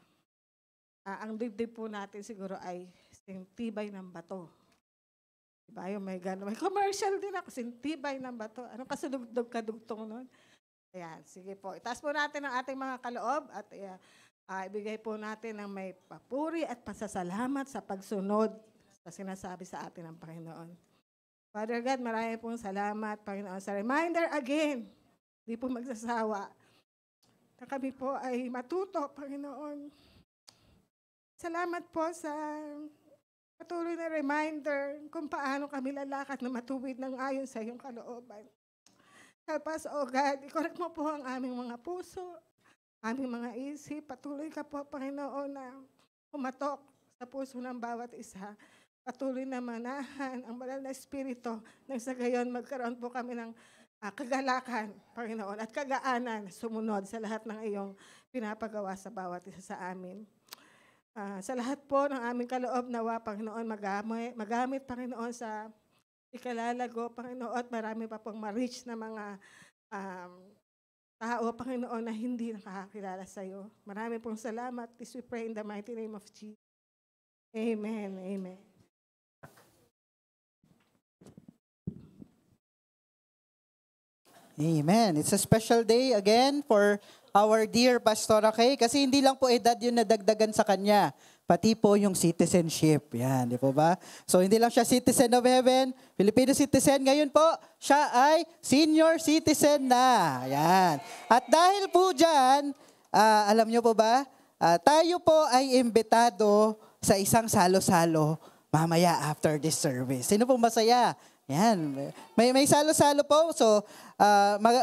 ang dibdib po natin siguro ay sintibay ng bato. Diba? Yung may gano'n. May commercial din ako, sintibay ng bato. Anong kasulugdog kadugtong nun? Ayan, sige po. Itaas po natin ang ating mga kaloob at ibigay po natin ng may papuri at pasasalamat sa pagsunod sa sinasabi sa atin ng Panginoon. Father God, marami pong salamat, Panginoon, sa reminder again. Hindi po magsasawa na kami po ay matuto, Panginoon. Salamat po sa patuloy na reminder kung paano kami lalakad na matuwid ng ayon sa iyong kalooban. Help us, O God, i-correct mo po ang aming mga puso, aming mga isip. Patuloy ka po, Panginoon, na pumatok sa puso ng bawat isa. Patuloy na manahan ang banal na espiritu nang sa gayon magkaroon po kami ng kagalakan, Panginoon, at kagaanan sumunod sa lahat ng iyong pinapagawa sa bawat isa sa amin. Sa lahat po ng aming kaloob nawa, Panginoon, magamit, Panginoon, sa ikalalago, Panginoon, at marami pa pong ma-reach na mga tao, Panginoon, na hindi nakakakilala sa iyo. Marami pong salamat. This we pray in the mighty name of Jesus. Amen. Amen. Amen. It's a special day again for our dear Pastora Kay kasi hindi lang po edad yung nadagdagan sa kanya, pati po yung citizenship. Yan, di po ba? So hindi lang siya citizen of heaven, Filipino citizen. Ngayon po, siya ay senior citizen na. Yan. At dahil po dyan, alam nyo po ba, tayo po ay imbitado sa isang salo-salo mamaya after this service. Sino po masaya? Yan. May salo-salo po. So,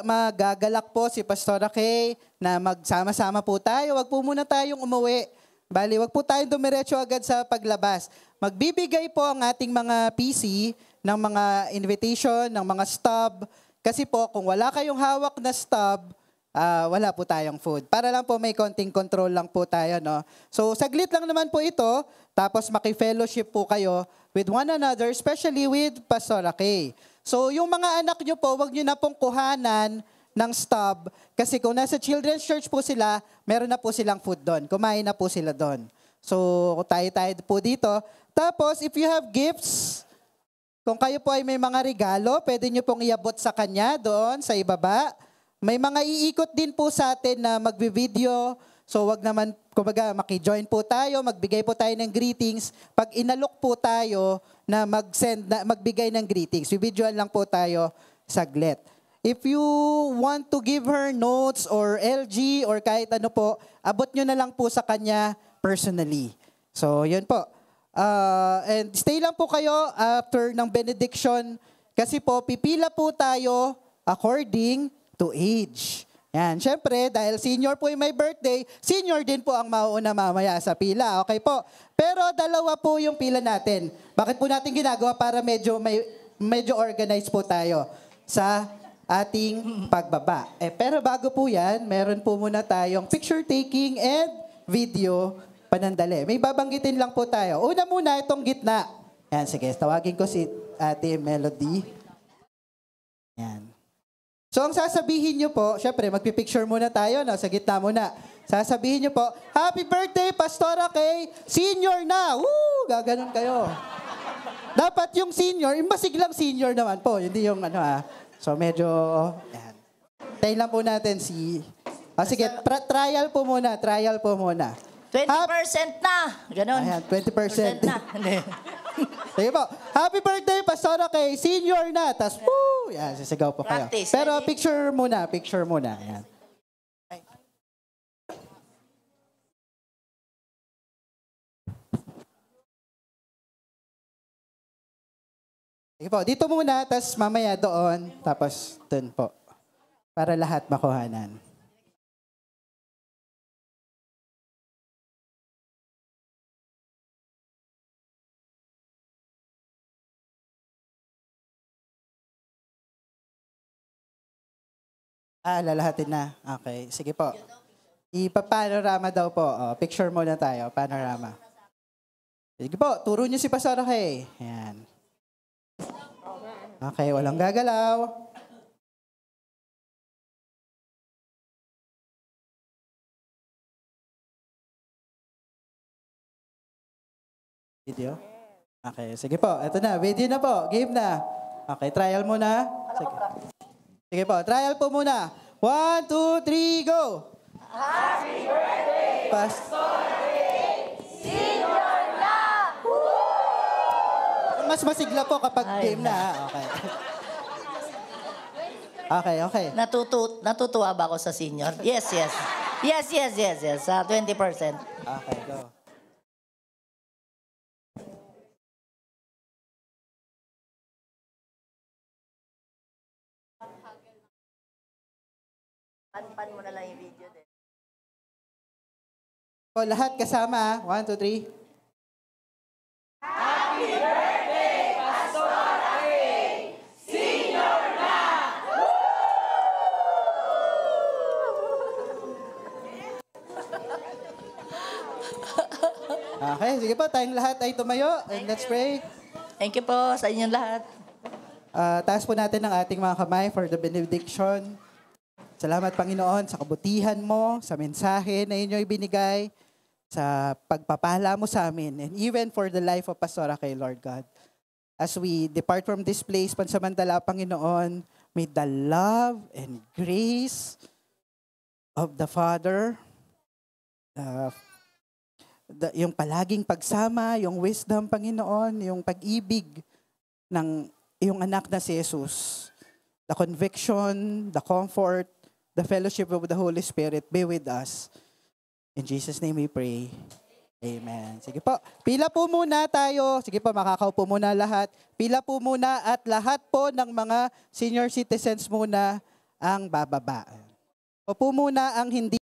magagalak po si Pastora Kay na magsama-sama po tayo. Wag po muna tayong umuwi. Bali, wag po tayong dumiretso agad sa paglabas. Magbibigay po ang ating mga PC ng mga invitation, ng mga stub. Kasi po, kung wala kayong hawak na stub, wala po tayong food. Para lang po may konting control lang po tayo, no? So, saglit lang naman po ito. Tapos maki-fellowship po kayo with one another, especially with Pastora Kay. So, yung mga anak nyo po, wag nyo na pong kuhanan ng stub. Kasi kung nasa children's church po sila, meron na po silang food doon. Kumain na po sila doon. So, tayo-tayo po dito. Tapos, if you have gifts, kung kayo po ay may mga regalo, pwede nyo pong iabot sa kanya doon, sa ibaba. May mga iikot din po sa atin na magbi-video. So wag naman, kumbaga, maki-join po tayo, magbigay po tayo ng greetings. Pag inalok po tayo na magbigay ng greetings, bibidyoan lang po tayo saglit. If you want to give her notes or LG or kahit ano po, abot nyo na lang po sa kanya personally. So yun po. And stay lang po kayo after ng benediction kasi po pipila po tayo according to age. Yan, syempre, dahil senior po yung may birthday, senior din po ang mauuna mamaya sa pila. Okay po. Pero dalawa po yung pila natin. Bakit po natin ginagawa? Para medyo organized po tayo sa ating pagbaba. Pero bago po yan, meron po muna tayong picture taking and video panandali. May babanggitin lang po tayo. Una muna, itong gitna. Yan, sige, tawagin ko si Ate Melody. Yan. So, ang sasabihin nyo po, syempre, magpipicture muna tayo, no? Sa gitna muna. Sasabihin nyo po, Happy birthday, Pastora Kay! Senior na! Woo! Gaganon kayo. Dapat yung senior, yung masiglang senior naman po. Hindi yung ano So, medyo, yan. Tayo lang po natin si... sige, trial po muna. 20% na! Ganon. Ayan, 20%. na. Sige po. Happy birthday, Pastora Kay! Senior na! Tapos, woo! Yan, sisigaw po kayo. Practice. Pero Ready? picture muna. Yan. Sige po, dito muna, tapos mamaya doon, tapos doon po. Para lahat makuhanan. Lalahatin na. Okay, sige po. Ipapanorama daw po. Picture muna tayo, panorama. Sige po, turo niyo si Pastora Kay. Yan. Okay, walang gagalaw. Video? Okay, sige po. Ito na, video na po. Game na. Okay, trial muna. Sige. Sige po, trial po muna. 1, 2, 3, go! Happy birthday, Pastora Kay! Senior na! Mas masigla po kapag game na. Okay. Okay. Natutuwa ba ako sa senior? Yes. Yes. 20%. Okay, go. Pan mo na lang yung video din. O, lahat kasama. 1, 2, 3. Okay, sige po. Tayong lahat ay tumayo. And let's pray. Thank you po sa inyong lahat. Taas po natin ang ating mga kamay for the benediction. Salamat, Panginoon, sa kabutihan mo, sa mensahe na inyo'y binigay. sa pagpapala mo sa amin, and even for the life of Pastora kay Lord God. As we depart from this place, pansamantala, Panginoon, may the love and grace of the Father, yung palaging pagsama, yung wisdom, Panginoon, yung pag-ibig ng iyong anak na si Jesus, the conviction, the comfort, the fellowship of the Holy Spirit be with us. In Jesus' name we pray. Amen. Sige po, pila po muna tayo. Sige po, makakaupo muna lahat. Pila po muna at lahat po ng mga senior citizens muna ang bababa. Opo muna ang hindi